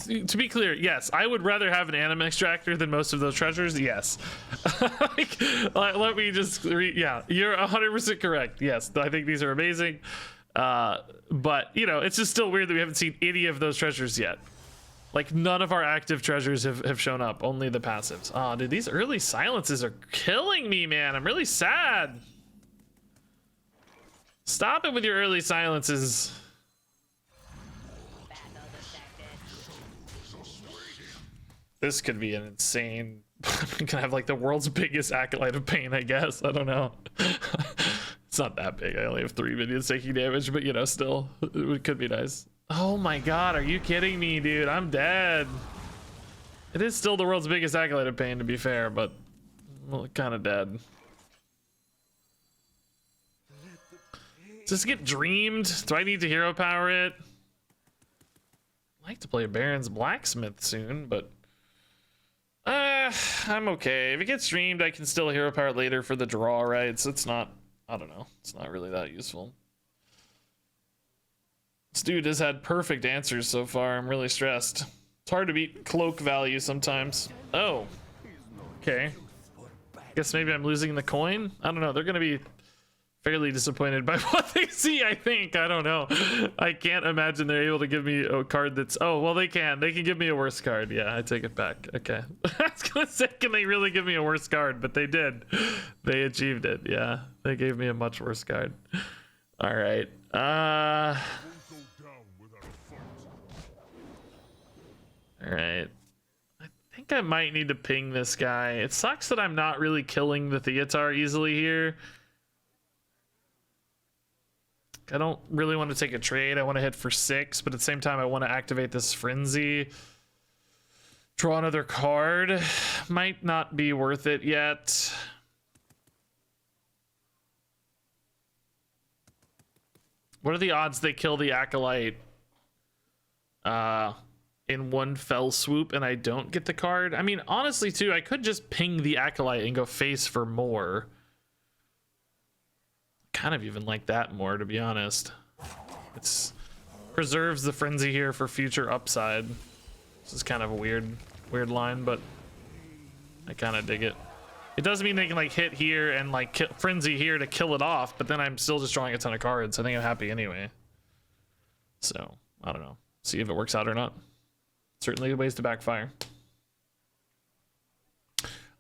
A: to be clear, yes, I would rather have an anima extractor than most of those treasures. Yes. Let me just yeah, you're 100% correct. Yes, I think these are amazing. But you know, it's just still weird that we haven't seen any of those treasures yet. Like none of our active treasures have shown up, only the passives. Oh, dude, these early silences are killing me, man. I'm really sad. Stop it with your early silences. This could be an insane... I'm gonna have like the world's biggest Acolyte of Pain, I guess. I don't know. It's not that big. I only have 3 minions taking damage, but you know, still, it could be nice. Oh my god, are you kidding me, dude? I'm dead. It is still the world's biggest Acolyte of Pain, to be fair, but I'm kind of dead. Does this get dreamed? Do I need to hero power it? I'd like to play Baron's Blacksmith soon, but I'm okay. If it gets streamed, I can still hero power it later for the draw, right? So it's not, I don't know. It's not really that useful. This dude has had perfect answers so far. I'm really stressed. It's hard to beat cloak value sometimes. Oh, okay. Guess maybe I'm losing the coin? I don't know. They're going to be fairly disappointed by what they see, I think. I don't know. I can't imagine they're able to give me a card that's... Oh, well, they can. They can give me a worse card. Yeah, I take it back. Okay. I was going to say, can they really give me a worse card? But they did. They achieved it. Yeah, they gave me a much worse card. All right. All right. I think I might need to ping this guy. It sucks that I'm not really killing the Theatar easily here. I don't really want to take a trade. I want to hit for 6, but at the same time, I want to activate this Frenzy. Draw another card. Might not be worth it yet. What are the odds they kill the Acolyte in one fell swoop and I don't get the card? I mean, honestly, too, I could just ping the Acolyte and go face for more. Kind of even like that more, to be honest. It's preserves the Frenzy here for future upside. This is kind of a weird line, but I kind of dig it. It does mean they can like hit here and like Frenzy here to kill it off, but then I'm still just drawing a ton of cards. I think I'm happy anyway. So I don't know. See if it works out or not. Certainly ways to backfire.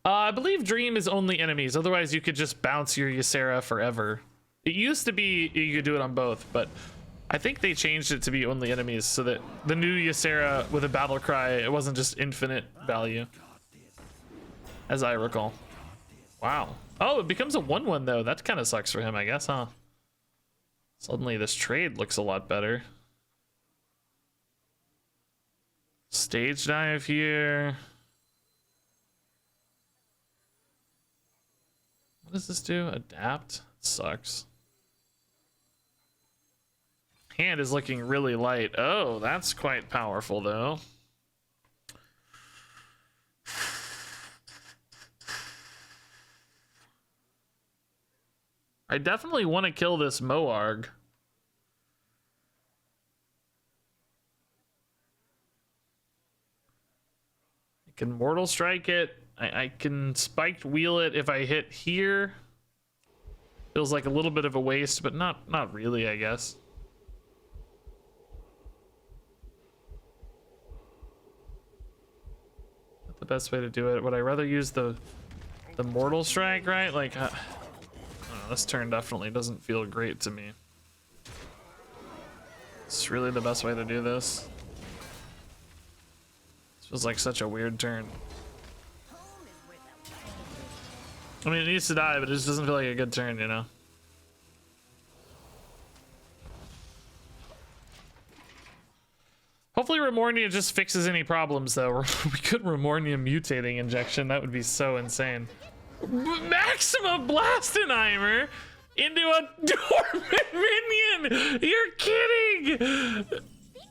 A: I believe Dream is only enemies. Otherwise, you could just bounce your Ysera forever. It used to be you could do it on both, but I think they changed it to be only enemies so that the new Ysera with a battle cry, it wasn't just infinite value, as I recall. Wow. Oh, it becomes a 1/1 though. That kind of sucks for him, I guess, huh? Suddenly this trade looks a lot better. Stage dive here. What does this do? Adapt? Sucks. Hand is looking really light. Oh, that's quite powerful though. I definitely want to kill this Moarg. I can Mortal Strike it. I can Spiked Wheel it if I hit here. Feels like a little bit of a waste, but not really, I guess. Not the best way to do it. Would I rather use the Mortal Strike, right? Like, I don't know, this turn definitely doesn't feel great to me. It's really the best way to do this. This feels like such a weird turn. I mean, it needs to die, but it just doesn't feel like a good turn, you know? Hopefully Remornia just fixes any problems, though. We could Remornia mutating injection. That would be so insane. Maxima Blastenheimer into a dormant minion! You're kidding!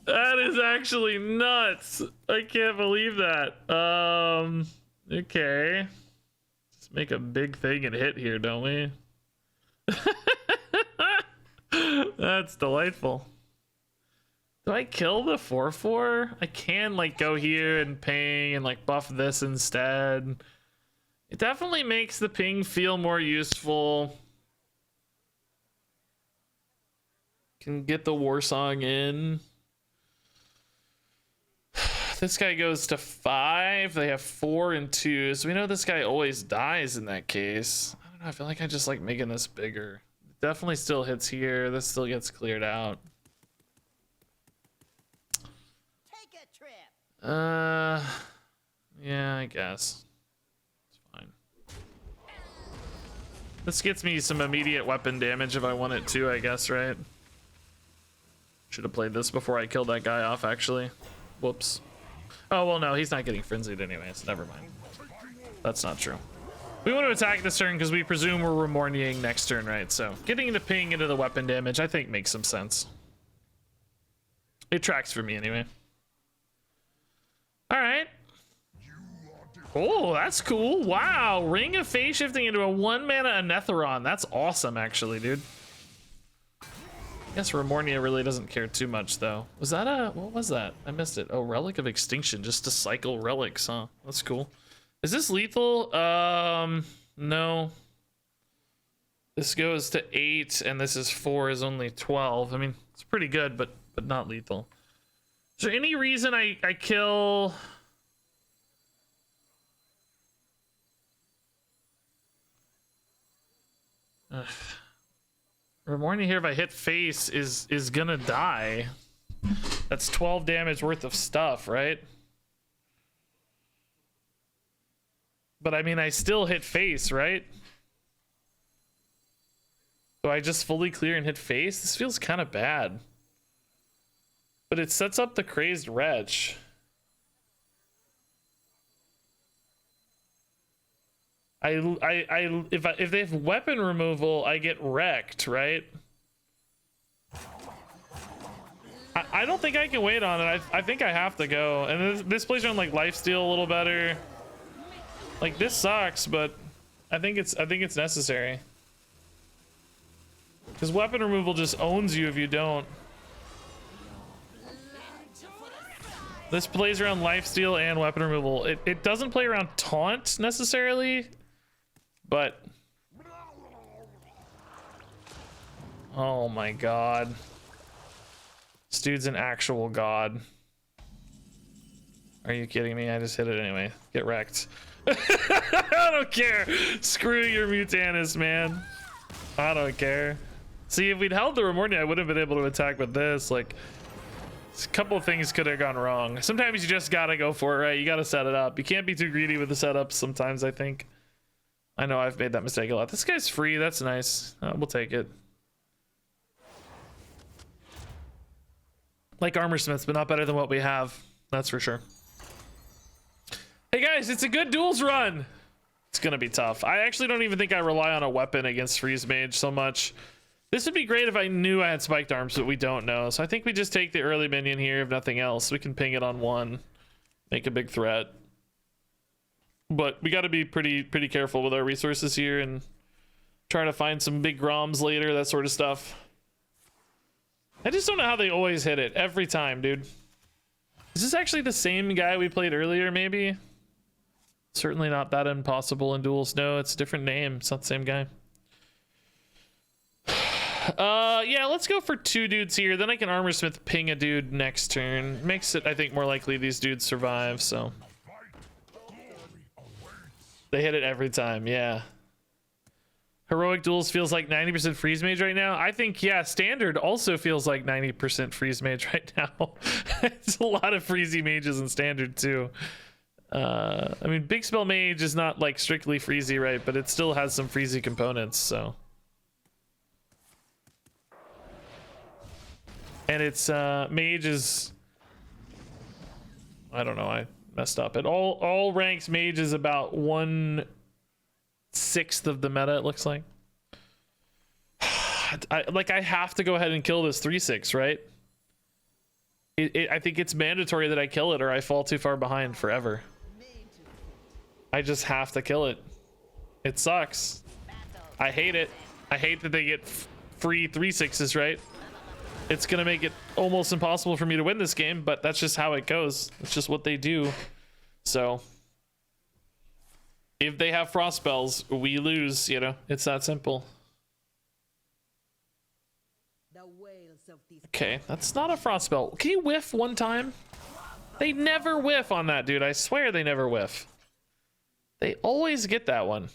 A: That is actually nuts. I can't believe that. Okay. Make a big thing and hit here, don't we? That's delightful. Do I kill the 4/4? I can like go here and ping and like buff this instead. It definitely makes the ping feel more useful. Can get the war song in. This guy goes to 5. They have 4 and 2. So we know this guy always dies in that case. I don't know. I feel like I just like making this bigger. It definitely still hits here. This still gets cleared out.
B: Take a trip.
A: Yeah, I guess. It's fine. This gets me some immediate weapon damage if I want it to, I guess, right? Should have played this before I killed that guy off, actually. Whoops. Oh, well, no, he's not getting frenzied anyways. Never mind. That's not true. We want to attack this turn because we presume we're Remorniaing next turn, right? So getting the ping into the weapon damage, I think, makes some sense. It tracks for me anyway. All right. Oh, that's cool. Wow. Ring of Phase Shifting into a 1-mana Anetheron. That's awesome, actually, dude. I guess Remornia really doesn't care too much, though. Was that a... what was that? I missed it. Oh, Relic of Extinction, just to cycle relics, huh? That's cool. Is this lethal? No. This goes to 8, and this is 4 is only 12. I mean, it's pretty good, but not lethal. Is there any reason I kill... Ugh. Remornia here, if I hit face, is gonna die. That's 12 damage worth of stuff, right? But I mean, I still hit face, right? Do I just fully clear and hit face? This feels kind of bad. But it sets up the Crazed Wretch. If they have weapon removal, I get wrecked, right? I don't think I can wait on it. I think I have to go. And this plays around like lifesteal a little better. Like this sucks, but I think it's necessary. Because weapon removal just owns you if you don't. This plays around lifesteal and weapon removal. It doesn't play around taunt necessarily. But oh my god, this dude's an actual god. Are you kidding me? I just hit it anyway. Get wrecked. I don't care. Screw your Mutanus, man. I don't care. See, if we'd held the Remornia, I would have been able to attack with this. Like, a couple of things could have gone wrong. Sometimes you just gotta go for it, right? You gotta set it up. You can't be too greedy with the setups sometimes, I think. I know I've made that mistake a lot. This guy's free. That's nice. We'll take it. Like Armor Smiths, but not better than what we have. That's for sure. Hey guys, it's a good duels run. It's gonna be tough. I actually don't even think I rely on a weapon against Freeze Mage so much. This would be great if I knew I had spiked arms, but we don't know. So I think we just take the early minion here. If nothing else, we can ping it on 1, make a big threat. But we got to be pretty careful with our resources here and Try to find some big Groms later, that sort of stuff. I just don't know how they always hit it every time, dude. Is this actually the same guy we played earlier, maybe? Certainly not that impossible in Duels. No, it's a different name. It's not the same guy. Yeah, let's go for 2 dudes here. Then I can Armor Smith ping a dude next turn. Makes it, I think, more likely these dudes survive, so. They hit it every time, yeah. Heroic Duels feels like 90% freeze mage right now. I think, yeah, Standard also feels like 90% freeze mage right now. It's a lot of freezy mages in Standard, too. I mean, Big Spell Mage is not, like, strictly freezy, right? But it still has some freezy components, so. And it's mage is, I don't know, I messed up. At all ranks, mage is about 1/6 of the meta, it looks like. I have to go ahead and kill this 3/6, right? I think it's mandatory that I kill it or I fall too far behind forever. I just have to kill it. It sucks. I hate it. I hate that they get free 3/6s, right? It's gonna make it almost impossible for me to win this game, but that's just how it goes. It's just what they do. So if they have frost spells, we lose, you know. It's that simple. Okay, that's not a frost spell. Can you whiff one time? They never whiff on that, dude. I swear they never whiff. They always get that one.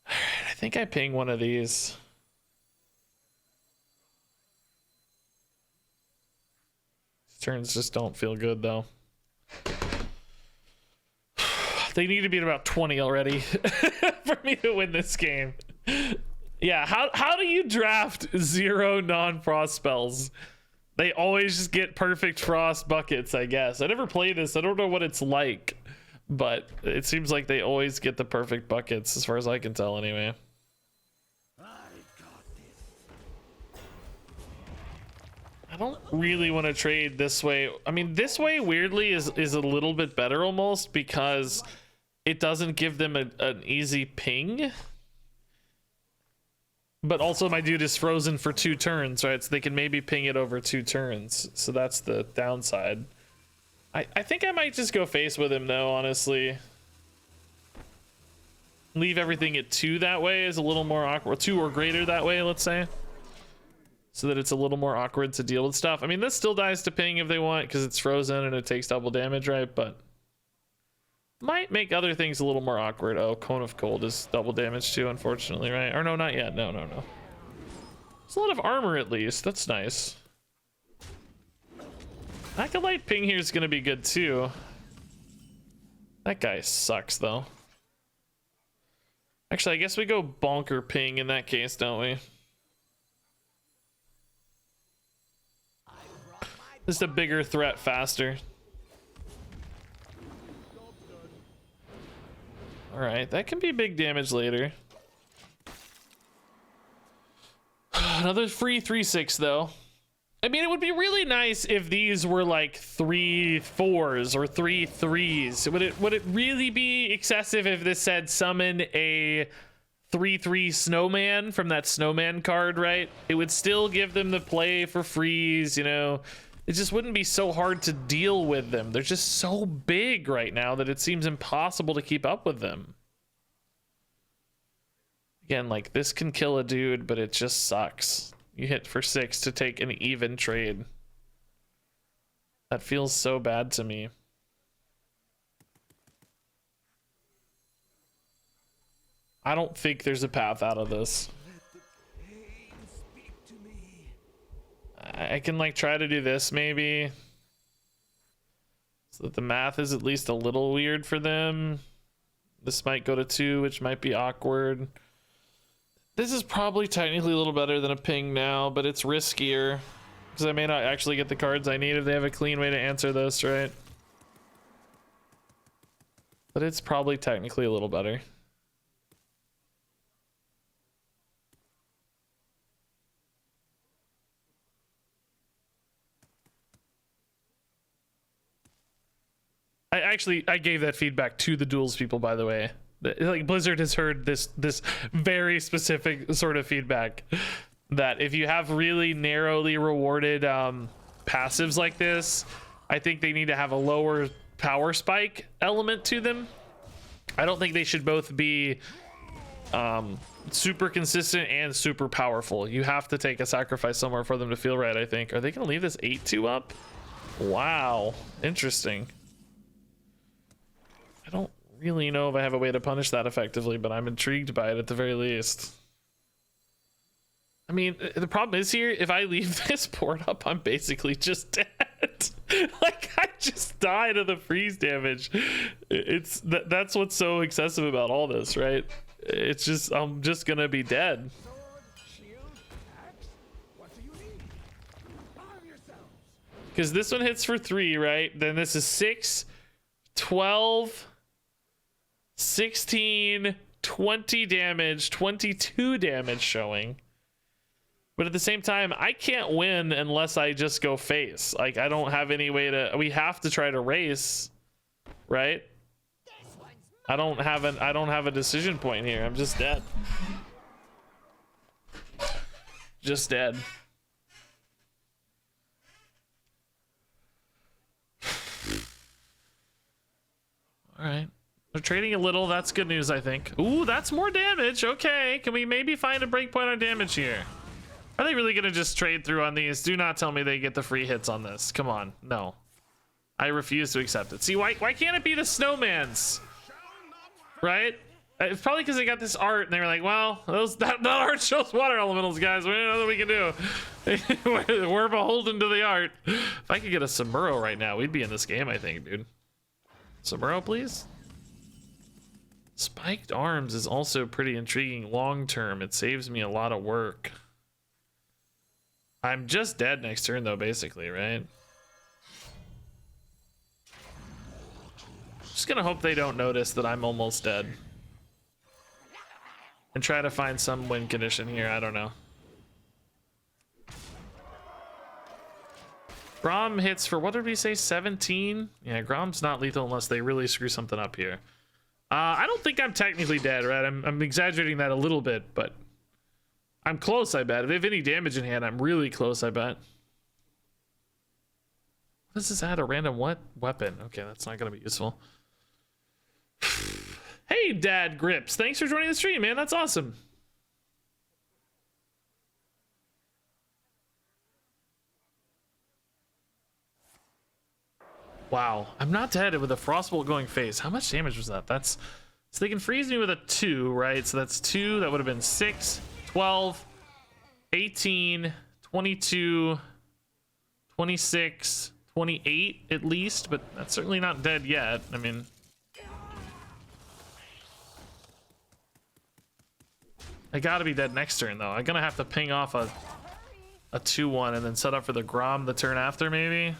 A: All right, I think I ping one of these. Turns just don't feel good though. They need to be at about 20 already for me to win this game. Yeah, how do you draft 0 non-frost spells? They always just get perfect frost buckets, I guess. I never played this. I don't know what it's like, but it seems like they always get the perfect buckets as far as I can tell anyway. I don't really want to trade this way. I mean, this way weirdly is a little bit better almost because it doesn't give them an easy ping. But also my dude is frozen for 2 turns, right? So they can maybe ping it over 2 turns. So that's the downside. I think I might just go face with him though, honestly. Leave everything at 2 that way is a little more awkward. 2 or greater that way, let's say. So that it's a little more awkward to deal with stuff. I mean, this still dies to ping if they want because it's frozen and it takes double damage, right? But might make other things a little more awkward. Oh, Cone of Cold is double damage too, unfortunately, right? Or no, not yet. No. There's a lot of armor at least. That's nice. Acolyte ping here is going to be good too. That guy sucks though. Actually, I guess we go bonker ping in that case, don't we? Just a bigger threat faster. All right, that can be big damage later. Another free 3/6 though. I mean, it would be really nice if these were like 3/4s or 3/3s. Would it really be excessive if this said summon a 3/3 snowman from that snowman card, right? It would still give them the play for freeze, you know. It just wouldn't be so hard to deal with them. They're just so big right now that it seems impossible to keep up with them. Again, like this can kill a dude, but it just sucks. You hit for 6 to take an even trade. That feels so bad to me. I don't think there's a path out of this. I can like try to do this maybe so that the math is at least a little weird for them. This might go to 2, which might be awkward. This is probably technically a little better than a ping now, but it's riskier because I may not actually get the cards I need if they have a clean way to answer this, right? But it's probably technically a little better. I gave that feedback to the Duels people, by the way. Like Blizzard has heard this very specific sort of feedback that if you have really narrowly rewarded passives like this, I think they need to have a lower power spike element to them. I don't think they should both be super consistent and super powerful. You have to take a sacrifice somewhere for them to feel right, I think. Are they gonna leave this 8-2 up? Wow, interesting. I don't really know if I have a way to punish that effectively, but I'm intrigued by it at the very least. I mean, the problem is here, if I leave this board up, I'm basically just dead. Like, I just die to the freeze damage. That's what's so excessive about all this, right? It's just, I'm just gonna be dead. Because this one hits for 3, right? Then this is 6, 12, 16, 20 damage, 22 damage showing. But at the same time, I can't win unless I just go face. Like, I don't have any way to, we have to try to race, right? I don't have a decision point here. I'm just dead. Just dead. All right. They're trading a little. That's good news, I think. Ooh, that's more damage. Okay. Can we maybe find a breakpoint on damage here? Are they really going to just trade through on these? Do not tell me they get the free hits on this. Come on. No. I refuse to accept it. See, why can't it be the snowman's? Right? It's probably because they got this art and they were like, well, that art shows water elementals, guys. We don't know what we can do. We're beholden to the art. If I could get a Samuro right now, we'd be in this game, I think, dude. Samuro, please. Spiked arms is also pretty intriguing long term. It saves me a lot of work. I'm just dead next turn, though, basically, right? Just gonna hope they don't notice that I'm almost dead. And try to find some win condition here. I don't know. Grom hits for, what did we say, 17? Yeah, Grom's not lethal unless they really screw something up here. I don't think I'm technically dead, right? I'm exaggerating that a little bit, but I'm close, I bet. If they have any damage in hand, I'm really close, I bet. What does this add? A random weapon? Okay, that's not going to be useful. Hey, Dad Grips. Thanks for joining the stream, man. That's awesome. Wow, I'm not dead with a frostbolt going face. How much damage was that? That's so they can freeze me with a 2, right? So that's 2. That would have been 6, 12, 18, 22, 26, 28 at least, but that's certainly not dead yet. I mean, I gotta be dead next turn though. I'm gonna have to ping off a 2-1 and then set up for the Grom the turn after, maybe.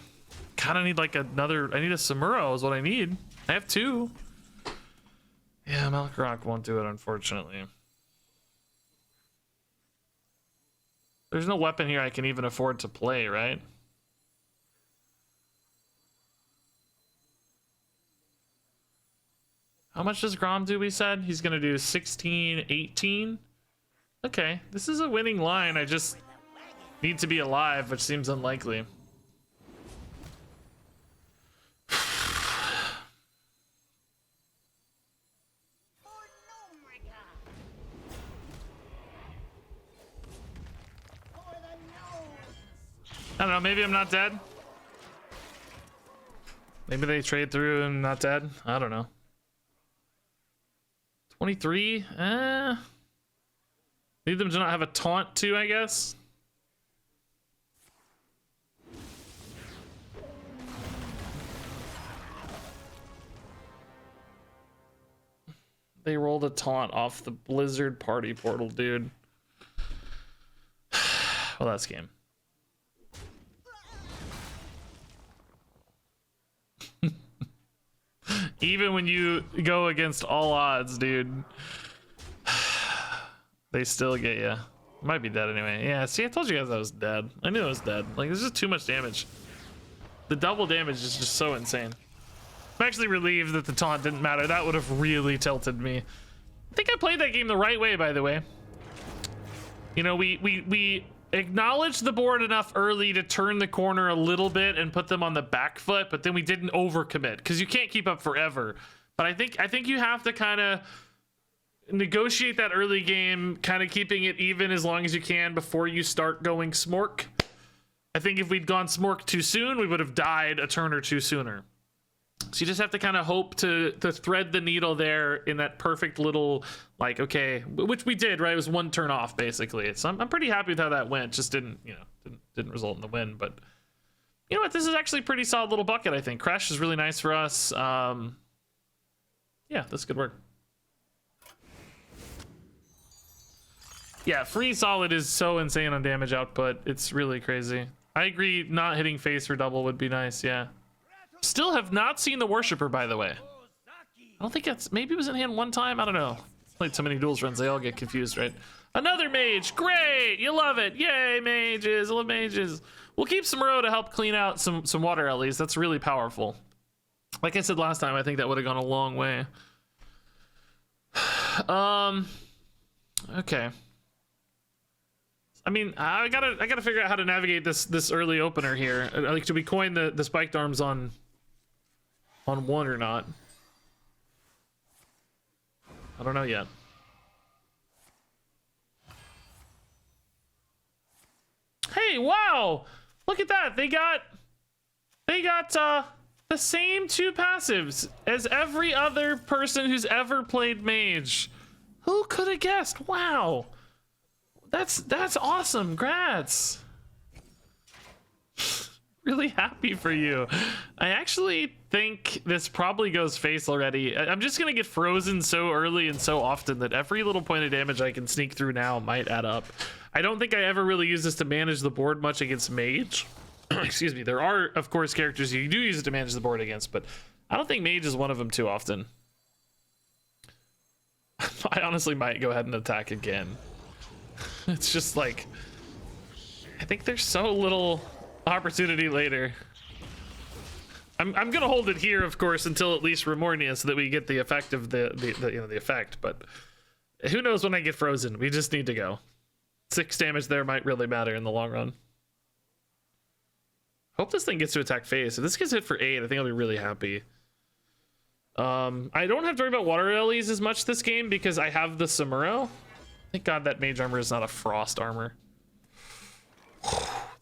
A: Kind of need like another. I need a Samuro is what I need. I have 2. Yeah, Malkarok won't do it, unfortunately. There's no weapon here I can even afford to play, right? How much does Grom do, we said? He's going to do 16, 18. Okay, this is a winning line. I just need to be alive, which seems unlikely. I don't know, maybe I'm not dead. Maybe they trade through and I'm not dead. I don't know. 23? Need them to not have a taunt too, I guess. They rolled a taunt off the Blizzard party portal, dude. Well, that's game. Even when you go against all odds, dude, they still get you. Might be dead anyway. Yeah, see, I told you guys I was dead. I knew I was dead. Like, there's just too much damage. The double damage is just so insane. I'm actually relieved that the taunt didn't matter. That would have really tilted me. I think I played that game the right way, by the way. You know, we acknowledged the board enough early to turn the corner a little bit and put them on the back foot, but then we didn't overcommit because you can't keep up forever. But I think you have to kind of negotiate that early game, kind of keeping it even as long as you can before you start going smork. I think if we'd gone smork too soon, we would have died a turn or two sooner. So you just have to kind of hope to thread the needle there in that perfect little, like, okay, which we did, right? It was one turn off basically. So I'm pretty happy with how that went. Just didn't result in the win, but you know what? This is actually a pretty solid little bucket, I think. Crash is really nice for us. Yeah, this could work. Yeah, free solid is so insane on damage output. It's really crazy. I agree, not hitting face for double would be nice, yeah. Still have not seen the Worshipper, by the way. I don't think it's, maybe it was in hand one time, I don't know. Played so many Duels runs, they all get confused, right? Another mage, great, you love it. Yay, mages, I love mages. We'll keep some row to help clean out some water alleys. That's really powerful. Like I said last time, I think that would have gone a long way. Okay. I mean, I gotta figure out how to navigate this early opener here. Like, do we coin the spiked arms on one or not? I don't know yet. Hey, wow! Look at that. They got the same two passives as every other person who's ever played mage. Who could have guessed? Wow. That's awesome. Grats. Really happy for you. I actually think this probably goes face already. I'm just gonna get frozen so early and so often that every little point of damage I can sneak through now might add up. I don't think I ever really use this to manage the board much against mage. Excuse me. There are, of course, characters you do use it to manage the board against, but I don't think mage is one of them too often. I honestly might go ahead and attack again. It's just like, I think there's so little opportunity later. I'm gonna hold it here, of course, until at least Remornia, so that we get the effect of the effect. But who knows when I get frozen? We just need to go. 6 damage there might really matter in the long run. Hope this thing gets to attack face. If this gets hit for 8, I think I'll be really happy. I don't have to worry about water lilies as much this game because I have the Samuro. Thank God that mage armor is not a frost armor.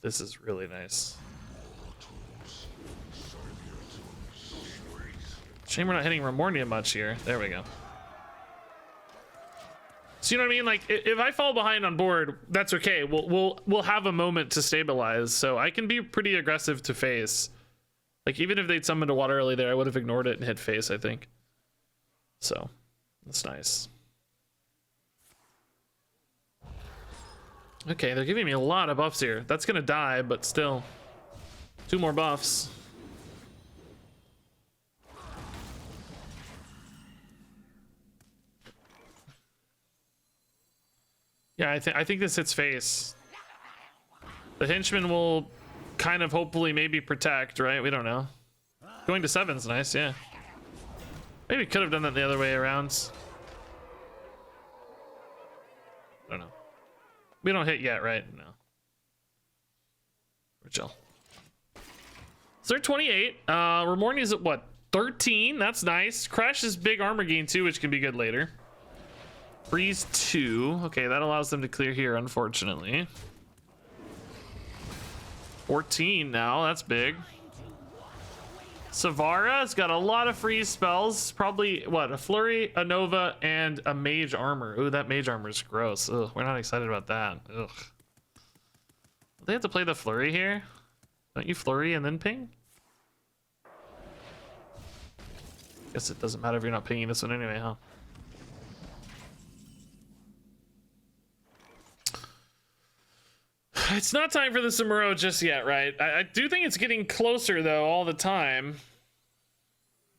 A: This is really nice. Shame we're not hitting Remornia much here. There we go. So you know what I mean? Like, if I fall behind on board, that's okay. We'll have a moment to stabilize. So I can be pretty aggressive to face. Like, even if they'd summoned a water early there, I would have ignored it and hit face, I think. So that's nice. Okay, they're giving me a lot of buffs here. That's gonna die, but still. 2 more buffs. Yeah, I think this hits face. The henchman will kind of hopefully maybe protect, right? We don't know. Going to 7's nice, yeah. Maybe could have done that the other way around. I don't know. We don't hit yet, right? No. We're chill. So they're 28. Remornia's at what? 13. That's nice. Crash is big armor gain too, which can be good later. Freeze 2. Okay, that allows them to clear here, unfortunately. 14 now. That's big. Savara's got a lot of freeze spells. Probably, what, a Flurry, a Nova, and a Mage Armor. Ooh, that Mage Armor is gross. Ugh, we're not excited about that. Ugh. They have to play the Flurry here? Don't you Flurry and then ping? Guess it doesn't matter if you're not pinging this one anyway, huh? It's not time for the Samuro just yet, right? I do think it's getting closer, though, all the time.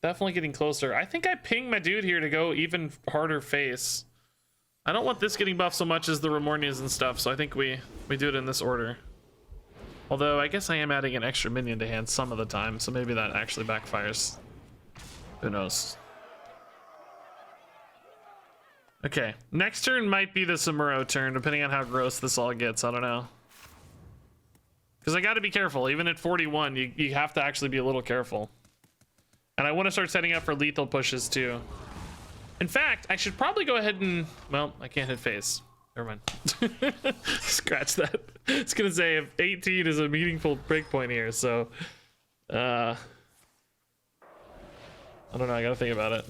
A: Definitely getting closer. I think I ping my dude here to go even harder face. I don't want this getting buffed so much as the Remornias and stuff, so I think we do it in this order. Although, I guess I am adding an extra minion to hand some of the time, so maybe that actually backfires. Who knows? Okay, next turn might be the Samuro turn, depending on how gross this all gets. I don't know. Because I got to be careful. Even at 41, you have to actually be a little careful. And I want to start setting up for lethal pushes too. In fact, I should probably go ahead and... Well, I can't hit face. Never mind. Scratch that. It's going to say if 18 is a meaningful breakpoint here, so... I don't know, I got to think about it.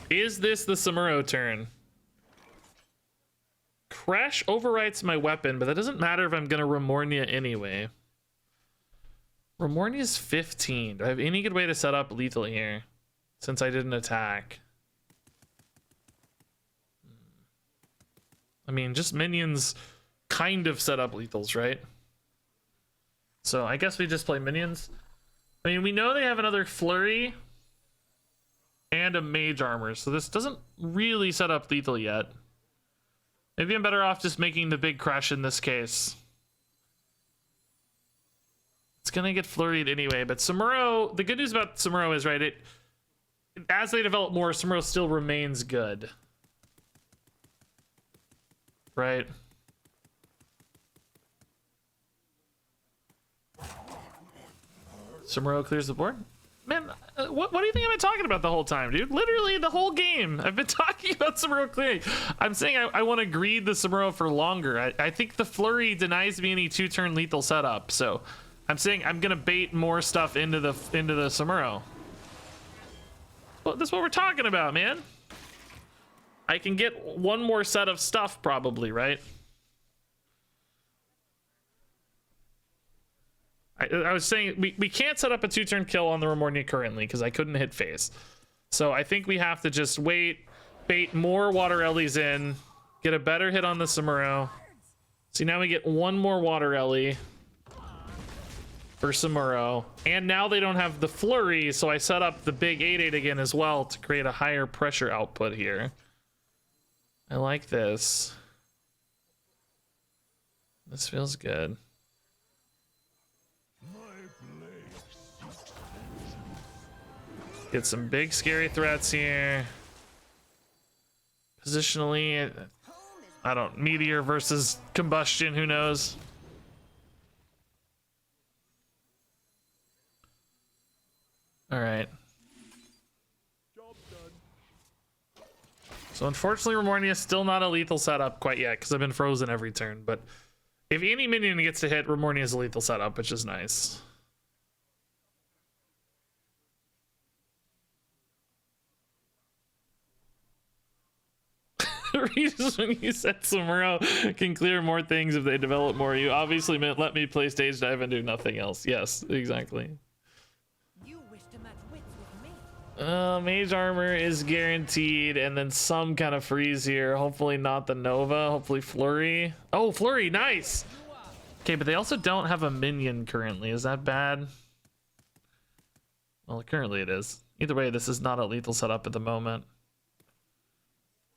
A: Is this the Samuro turn? Crash overwrites my weapon, but that doesn't matter if I'm gonna Remornia anyway. Remornia's 15. Do I have any good way to set up lethal here? Since I didn't attack. I mean, just minions kind of set up lethals, right? So I guess we just play minions. I mean, we know they have another flurry and a mage armor, so this doesn't really set up lethal yet. Maybe I'm better off just making the big crush in this case. It's gonna get flurried anyway, but Samuro, the good news about Samuro is, right, as they develop more, Samuro still remains good. Right? Samuro clears the board? Man, what do you think I've been talking about the whole time, dude? Literally the whole game. I've been talking about Samuro clearing. I'm saying I want to greed the Samuro for longer. I think the flurry denies me any 2-turn lethal setup, so I'm saying I'm gonna bait more stuff into the Samuro. Well, that's what we're talking about, man. I can get one more set of stuff probably, right? I was saying we can't set up a 2-turn kill on the Remornia currently because I couldn't hit phase. So I think we have to just wait, bait more water ellies in, get a better hit on the Samuro. See, now we get one more water ellie for Samuro. And now they don't have the flurry, so I set up the big 8/8 again as well to create a higher pressure output here. I like this. This feels good. Get some big scary threats here. Positionally, I don't, meteor versus combustion, who knows? All right. So unfortunately, Remornia is still not a lethal setup quite yet because I've been frozen every turn. But if any minion gets to hit, Remornia is a lethal setup, which is nice. Regis, when you said Samuro can clear more things if they develop more, you obviously meant let me play stage dive and do nothing else. Yes, exactly.
B: You wish to match wits with me.
A: Mage armor is guaranteed, and then some kind of freeze here. Hopefully not the Nova. Hopefully flurry. Oh, flurry, nice. Okay, but they also don't have a minion currently. Is that bad? Well, currently it is. Either way, this is not a lethal setup at the moment.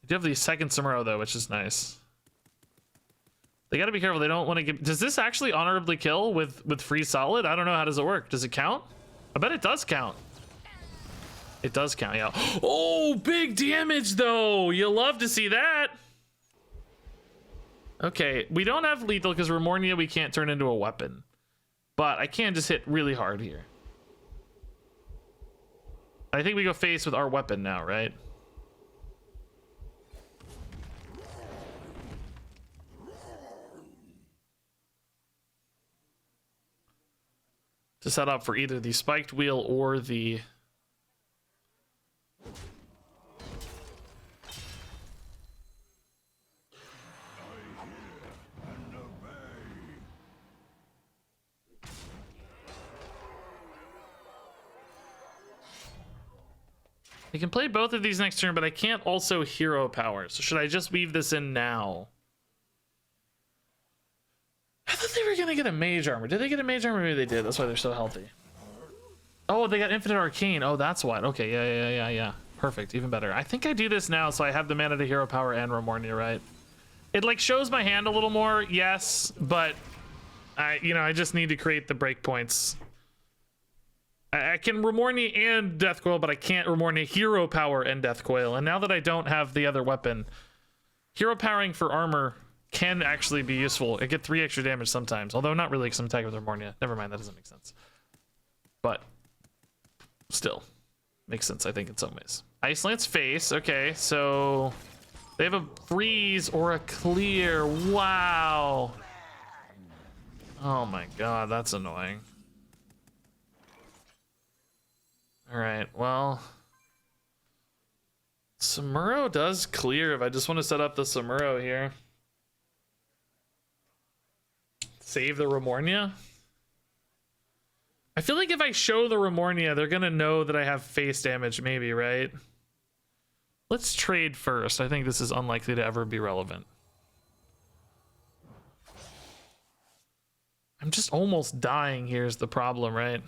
A: You do have the second Samuro though, which is nice. They got to be careful. They don't want to give. Does this actually honorably kill with free solid? I don't know. How does it work? Does it count? I bet it does count. It does count, yeah. Oh, big damage though. You love to see that. Okay, we don't have lethal because Remornia we can't turn into a weapon, but I can just hit really hard here. I think we go face with our weapon now, right? To set up for either the spiked wheel or the I can play both of these next turn, but I can't also hero power. So should I just weave this in now? I thought they were gonna get a mage armor. Did they get a mage armor? Maybe they did. That's why they're so healthy. Oh, they got infinite arcane. Oh, that's what. Okay, yeah. Perfect. Even better. I think I do this now, so I have the mana to hero power and Remornia, right? It like shows my hand a little more, yes, but I just need to create the breakpoints. I can Remornia and Death Coil, but I can't Remornia Hero Power and Death Coil. And now that I don't have the other weapon, Hero Powering for armor can actually be useful. It get 3 extra damage sometimes, although not really because I'm attacking with Remornia. Never mind, that doesn't make sense. But still, makes sense, I think, in some ways. Ice Lance Face, okay, so they have a freeze or a clear. Wow. Oh my god, that's annoying. Alright, well, Samuro does clear if I just want to set up the Samuro here. Save the Remornia? I feel like if I show the Remornia, they're gonna know that I have face damage, maybe, right? Let's trade first. I think this is unlikely to ever be relevant. I'm just almost dying here is the problem, right?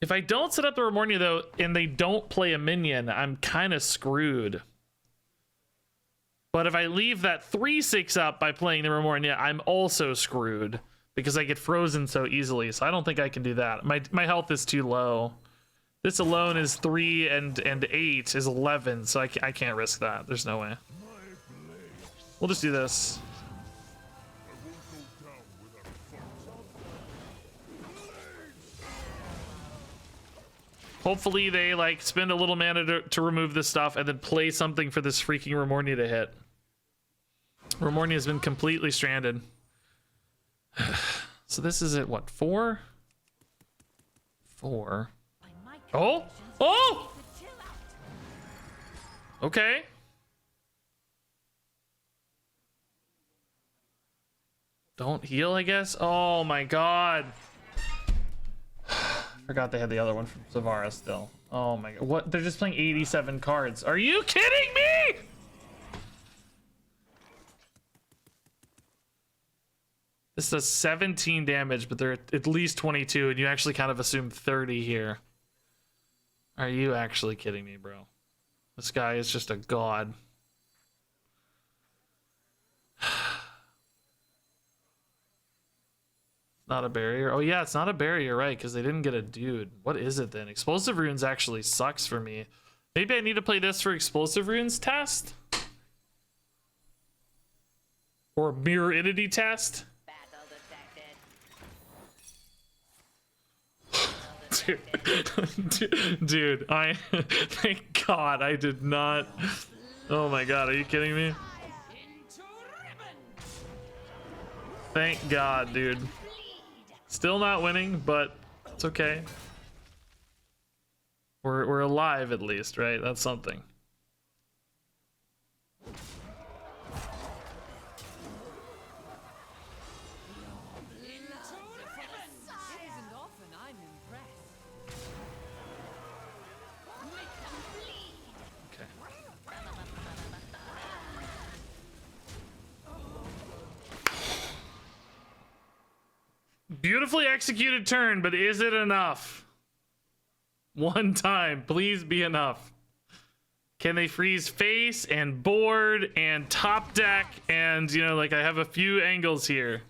A: If I don't set up the Remornia, though, and they don't play a minion, I'm kind of screwed. But if I leave that 3/6 up by playing the Remornia, I'm also screwed because I get frozen so easily. So I don't think I can do that. My health is too low. This alone is 3 and 8 is 11, so I can't risk that. There's no way. We'll just do this. Hopefully they like spend a little mana to remove this stuff and then play something for this freaking Remornia to hit. Remornia has been completely stranded. So this is at what, 4? 4. Oh! Oh! Okay. Don't heal, I guess. Oh my god. Forgot they had the other one from Zavara still. Oh my god. What? They're just playing 87 cards. Are you kidding me? This does 17 damage, but they're at least 22, and you actually kind of assume 30 here. Are you actually kidding me, bro? This guy is just a god. Not a barrier. Oh yeah, it's not a barrier, right? Because they didn't get a dude. What is it then? Explosive runes actually sucks for me. Maybe I need to play this for explosive runes test? Or mirror entity test? Dude, I thank God I did not. Oh my god, are you kidding me? Thank God, dude. Still not winning, but it's okay. We're alive at least, right? That's something. Beautifully executed turn, but is it enough? One time, please be enough. Can they freeze face and board and top deck and, you know, like I have a few angles here.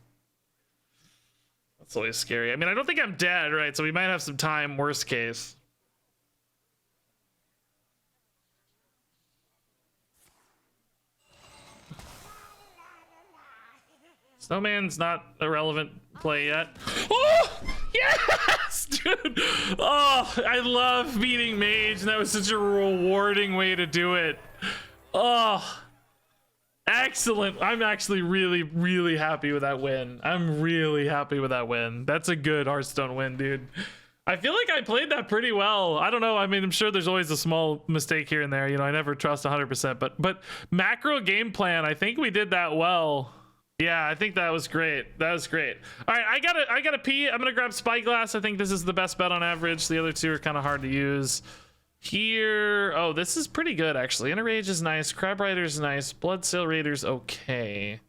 A: That's always scary. I mean, I don't think I'm dead, right? So we might have some time, worst case. Snowman's not a relevant play yet. Oh, yes, dude. Oh, I love beating mage, and that was such a rewarding way to do it. Oh, excellent. I'm actually really, really happy with that win. I'm really happy with that win. That's a good Hearthstone win, dude. I feel like I played that pretty well. I don't know. I mean, I'm sure there's always a small mistake here and there. You know, I never trust 100%, but macro game plan, I think we did that well. Yeah, I think that was great. That was great. All right, I gotta pee. I'm gonna grab Spyglass. I think this is the best bet on average. The other two are kind of hard to use. Here, oh, this is pretty good actually. Inner Rage is nice. Crab Rider's nice. Bloodsail Raider's okay.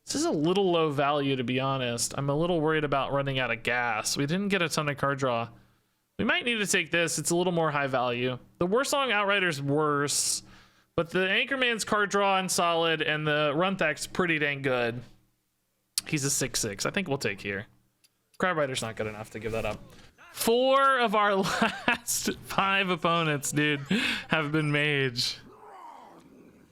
A: This is a little low value to be honest. I'm a little worried about running out of gas. We didn't get a ton of card draw. We might need to take this. It's a little more high value. The Warsong Outrider's worse. But the Anchorman's card draw and solid, and the Runthak's pretty dang good. He's a 6/6. I think we'll take here. Crab Rider's not good enough to give that up. 4 of our last 5 opponents, dude, have been mage.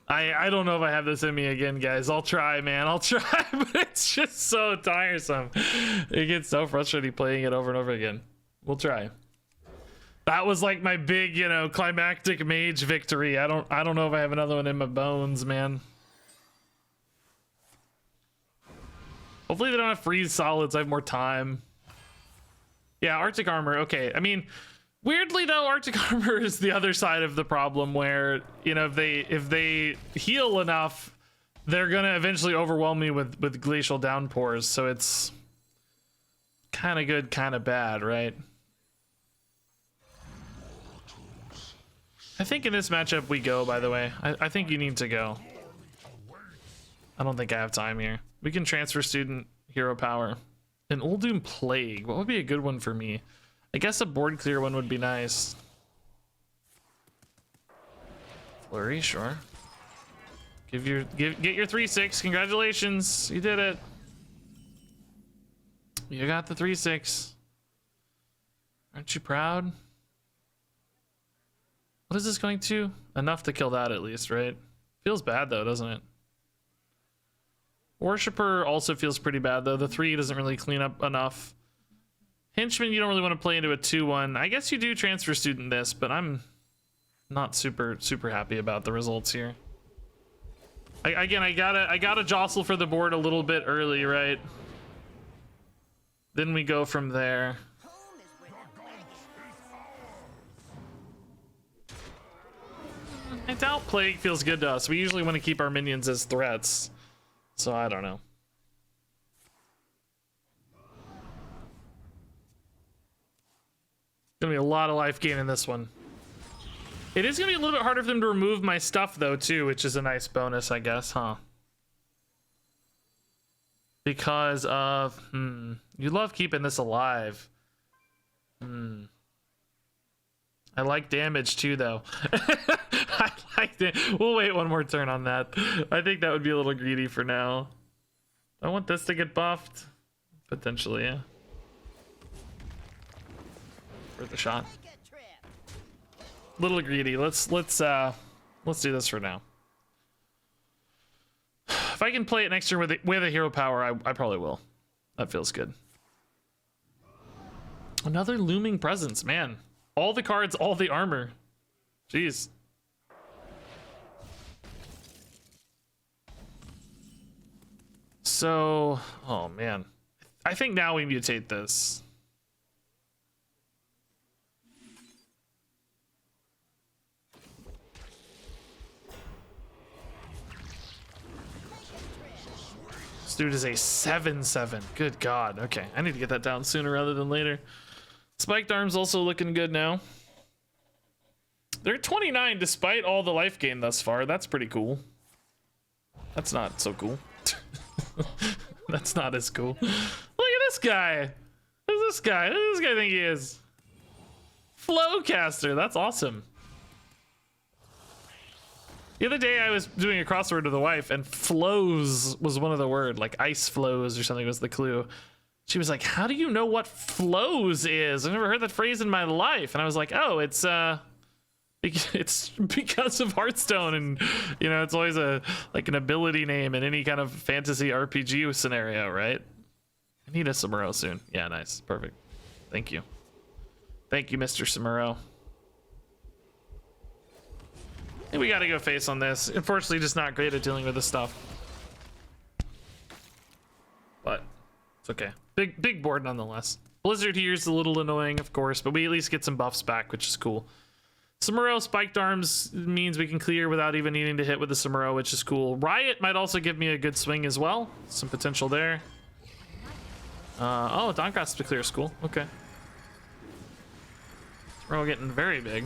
A: I don't know if I have this in me again, guys. I'll try, man. I'll try, but it's just so tiresome. It gets so frustrating playing it over and over again. We'll try. That was like my big, you know, climactic mage victory. I don't know if I have another one in my bones, man. Hopefully they don't have freeze solids. I have more time. Yeah, Arctic armor. Okay. I mean, weirdly though, Arctic armor is the other side of the problem where, you know, if they heal enough, they're gonna eventually overwhelm me with glacial downpours. So it's kind of good, kind of bad, right? I think in this matchup we go, by the way. I think you need to go. I don't think I have time here. We can transfer student hero power. An Uldum Plague. What would be a good one for me? I guess a board clear one would be nice. Flurry, sure. Get your 3/6. Congratulations. You did it. You got the 3/6. Aren't you proud? What is this going to? Enough to kill that at least, right? Feels bad though, doesn't it? Worshipper also feels pretty bad though. The 3 doesn't really clean up enough. Henchman, you don't really want to play into a 2/1. I guess you do transfer student this, but I'm not super happy about the results here. I gotta jostle for the board a little bit early, right? Then we go from there. I doubt Plague feels good to us. We usually want to keep our minions as threats. So I don't know. Gonna be a lot of life gain in this one. It is gonna be a little bit harder for them to remove my stuff though too, which is a nice bonus, I guess, huh? Because of you love keeping this alive. I like damage too though. I like it. We'll wait one more turn on that. I think that would be a little greedy for now. I want this to get buffed. Potentially, yeah. For the shot. Little greedy. Let's do this for now. If I can play it next turn with a hero power, I probably will. That feels good. Another looming presence, man. All the cards, all the armor. Jeez. So, oh man. I think now we mutate this. This dude is a 7/7. Good God. Okay, I need to get that down sooner rather than later. Spiked arms also looking good now. They're 29 despite all the life gain thus far. That's pretty cool. That's not so cool. That's not as cool. Look at this guy. Who's this guy? Who does this guy think he is? Flowcaster. That's awesome. The other day I was doing a crossword with a wife and flows was one of the words, like ice flows or something was the clue. She was like, how do you know what flows is? I've never heard that phrase in my life. And I was like, oh, it's because of Hearthstone, and you know, it's always like an ability name in any kind of fantasy RPG scenario, right? I need a Samuro soon. Yeah, nice. Perfect. Thank you. Thank you, Mr. Samuro. I think we gotta go face on this. Unfortunately, just not great at dealing with this stuff. But it's okay. Big board nonetheless. Blizzard here is a little annoying, of course, but we at least get some buffs back, which is cool. Samuro spiked arms means we can clear without even needing to hit with the Samuro, which is cool. Riot might also give me a good swing as well. Some potential there. Oh, Dawngrasp to clear is cool. Okay. Samuro getting very big.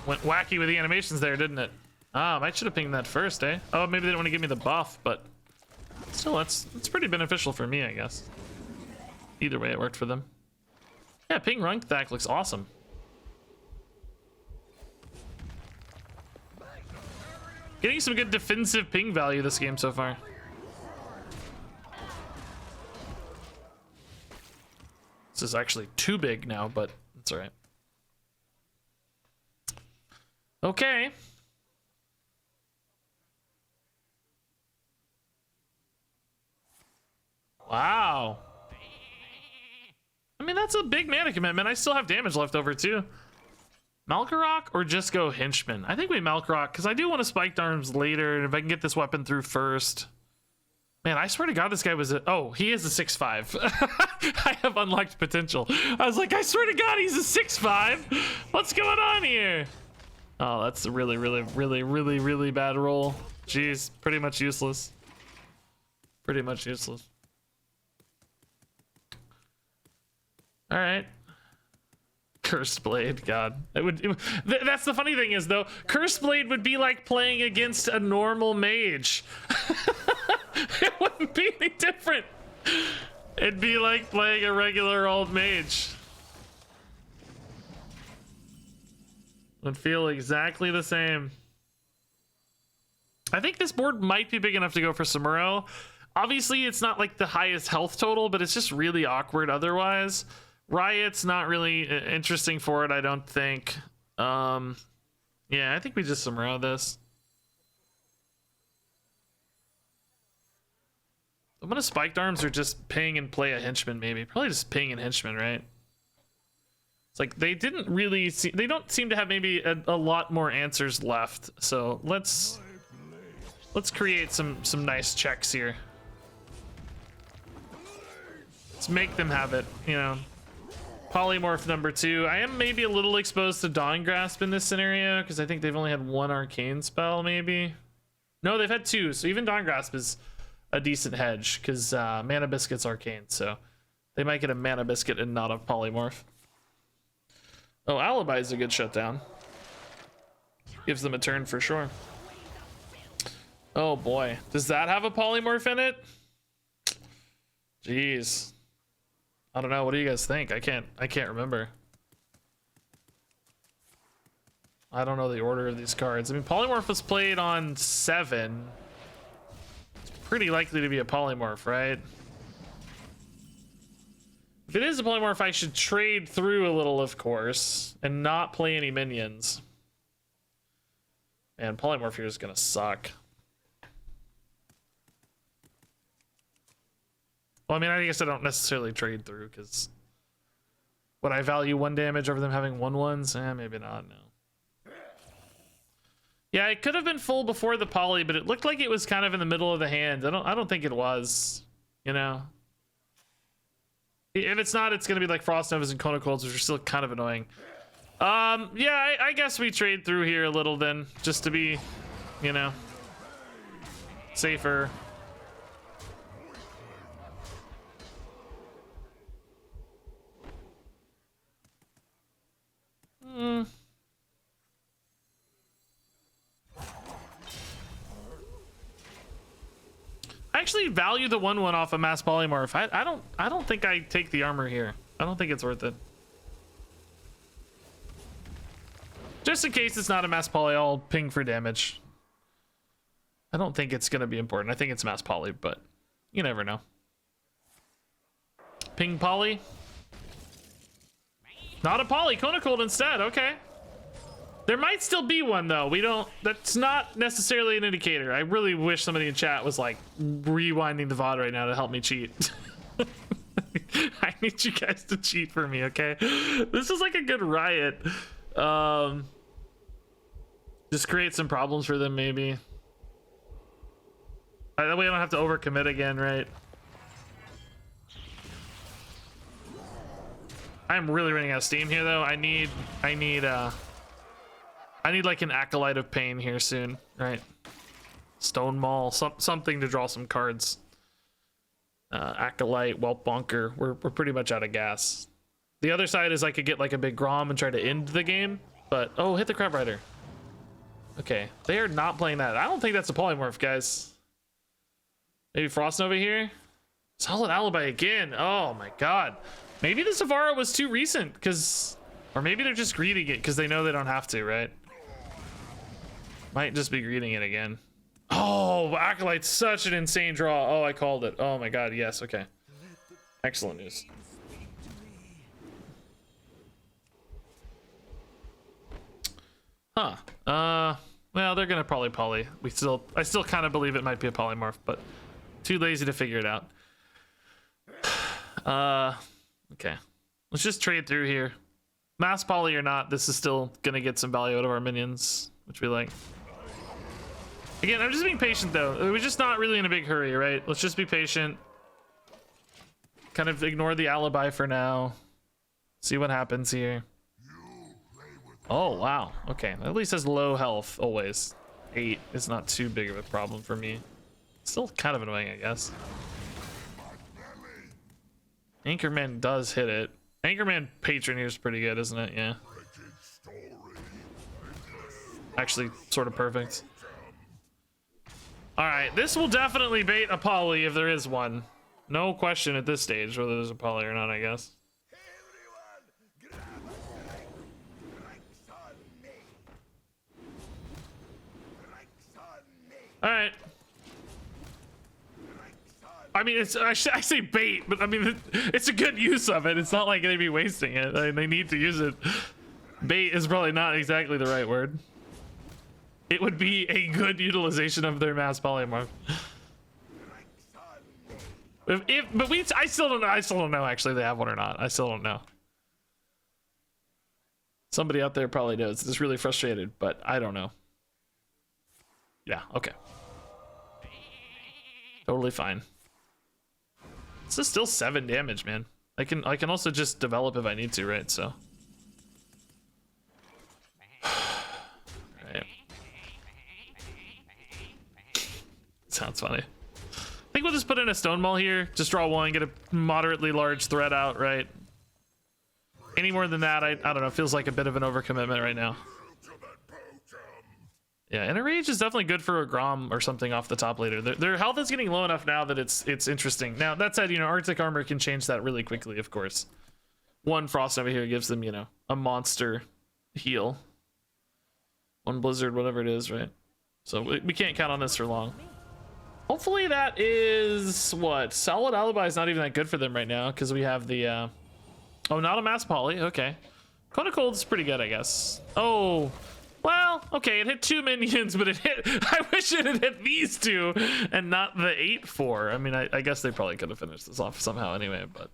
A: Went wacky with the animations there, didn't it? Ah, I should have pinged that first, eh? Oh, maybe they didn't want to give me the buff, but still, that's pretty beneficial for me, I guess. Either way, it worked for them. Yeah, ping Runkthak looks awesome. Getting some good defensive ping value this game so far. This is actually too big now, but it's all right. Okay. Wow. I mean, that's a big mana commitment. I still have damage left over too. Malkarok or just go Henchman? I think we Malkarok because I do want to Spiked Arms later, and if I can get this weapon through first. Man, I swear to God, this guy was oh, he is a 6'5". I have unlocked potential. I was like, I swear to God, he's a 6'5". What's going on here? Oh, that's a really, really, really, really, really bad roll. Jeez, pretty much useless. Pretty much useless. All right. Cursed Blade, God. That's the funny thing is, though, Cursed Blade would be like playing against a normal mage. It wouldn't be any different. It'd be like playing a regular old mage. Would feel exactly the same. I think this board might be big enough to go for Samuro. Obviously, it's not like the highest health total, but it's just really awkward otherwise. Riot's not really interesting for it, I don't think. Yeah, I think we just Samuro this. I'm gonna Spiked Arms or just ping and play a Henchman, maybe. Probably just ping and Henchman, right? It's like they didn't really see, they don't seem to have maybe a lot more answers left. So let's create some nice checks here. Let's make them have it, you know. Polymorph number 2. I am maybe a little exposed to Dawn Grasp in this scenario because I think they've only had one arcane spell, maybe. No, they've had 2, so even Dawn Grasp is a decent hedge because Mana Biscuit's arcane, so they might get a Mana Biscuit and not a Polymorph. Oh, Alibi is a good shutdown. Gives them a turn for sure. Oh boy, does that have a Polymorph in it? Jeez. I don't know. What do you guys think? I can't remember. I don't know the order of these cards. I mean, Polymorph was played on 7. It's pretty likely to be a Polymorph, right? If it is a Polymorph, I should trade through a little, of course, and not play any minions. Man, Polymorph here is gonna suck. Well, I mean, I guess I don't necessarily trade through because would I value 1 damage over them having 1/1s? Maybe not. No. Yeah, it could have been full before the poly, but it looked like it was kind of in the middle of the hand. I don't think it was. You know, if it's not, it's gonna be like Frost Novas and Kona Colds, which are still kind of annoying. Yeah, I guess we trade through here a little then, just to be, you know, safer. I actually value the 1/1 off a Mass Polymorph. I don't think I take the armor here. I don't think it's worth it. Just in case it's not a Mass Poly, I'll ping for damage. I don't think it's gonna be important. I think it's Mass Poly, but you never know. Ping Poly. Not a Poly, Kona Cold instead, okay. There might still be one though. That's not necessarily an indicator. I really wish somebody in chat was like rewinding the VOD right now to help me cheat. I need you guys to cheat for me, okay? This is like a good riot. Just create some problems for them maybe. That way I don't have to overcommit again, right? I'm really running out of steam here though. I need like an Acolyte of Pain here soon, right? Stone Maul, something to draw some cards. Acolyte, Whelp Bonker. We're pretty much out of gas. The other side is I could get like a big Grom and try to end the game, but oh, hit the Crab Rider. Okay, they are not playing that. I don't think that's a Polymorph, guys. Maybe Frost Nova here. Solid Alibi again. Oh my God. Maybe the Savara was too recent, or maybe they're just greeting it because they know they don't have to, right? Might just be greeting it again. Oh, Acolyte's such an insane draw. Oh, I called it. Oh my God, yes, okay. Excellent news. Huh. Well, they're gonna probably poly. I still kind of believe it might be a polymorph, but too lazy to figure it out. Okay. Let's just trade through here. Mass poly or not, this is still gonna get some value out of our minions, which we like. Again, I'm just being patient though. We're just not really in a big hurry, right? Let's just be patient. Kind of ignore the alibi for now. See what happens here. Oh, wow. Okay, at least has low health always. 8 is not too big of a problem for me. Still kind of annoying, I guess. Anchorman does hit it. Anchorman Patron here is pretty good, isn't it? Yeah. Actually, sort of perfect. All right, this will definitely bait a poly if there is one. No question at this stage whether there's a poly or not, I guess. All right. I mean, I say bait, but I mean, it's a good use of it. It's not like they'd be wasting it. I mean, they need to use it. Bait is probably not exactly the right word. It would be a good utilization of their mass polymorph. I still don't know. I still don't know actually if they have one or not. I still don't know. Somebody out there probably knows. It's really frustrated, but I don't know. Yeah. Okay. Totally fine. This is still 7 damage, man. I can also just develop if I need to, right? So. Right. Sounds funny. I think we'll just put in a stone maul here. Just draw 1, get a moderately large threat out, right? Any more than that, I don't know. Feels like a bit of an overcommitment right now. Yeah, and a rage is definitely good for a Grom or something off the top later. Their health is getting low enough now that it's interesting. Now, that said, you know, Arctic Armor can change that really quickly, of course. 1 Frost over here gives them, you know, a monster heal. 1 Blizzard, whatever it is, right? So we can't count on this for long. Hopefully that is, what? Solid Alibi is not even that good for them right now, because we have the, oh, not a mass poly, okay. Cone of Cold is pretty good, I guess. Oh, well, okay, it hit 2 minions, but it hit, I wish it had hit these 2 and not the 8-4. I mean, I guess they probably could have finished this off somehow anyway, but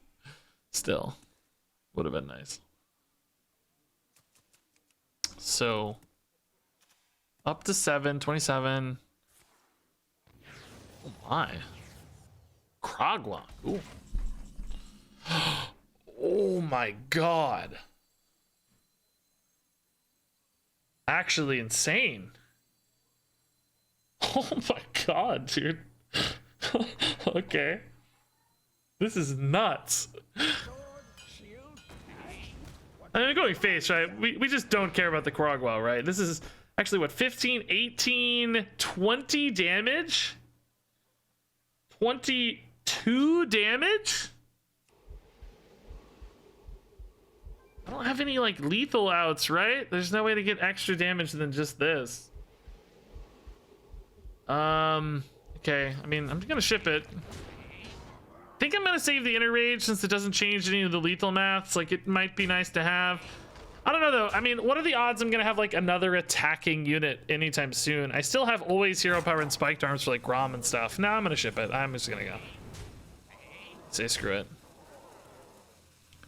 A: still, would have been nice. So, up to 7, 27. Oh my. Kroglock, ooh. Oh my god. Actually insane. Oh my god, dude. Okay. This is nuts. I mean, going face, right? We just don't care about the Kroglock, right? This is actually what, 15, 18, 20 damage? 22 damage? I don't have any like lethal outs, right? There's no way to get extra damage than just this. Okay, I mean, I'm gonna ship it. I think I'm gonna save the inner rage since it doesn't change any of the lethal maths. Like, it might be nice to have. I don't know though. I mean, what are the odds I'm gonna have like another attacking unit anytime soon? I still have always hero power and spiked arms for like Grom and stuff. No, I'm gonna ship it. I'm just gonna go. Say screw it.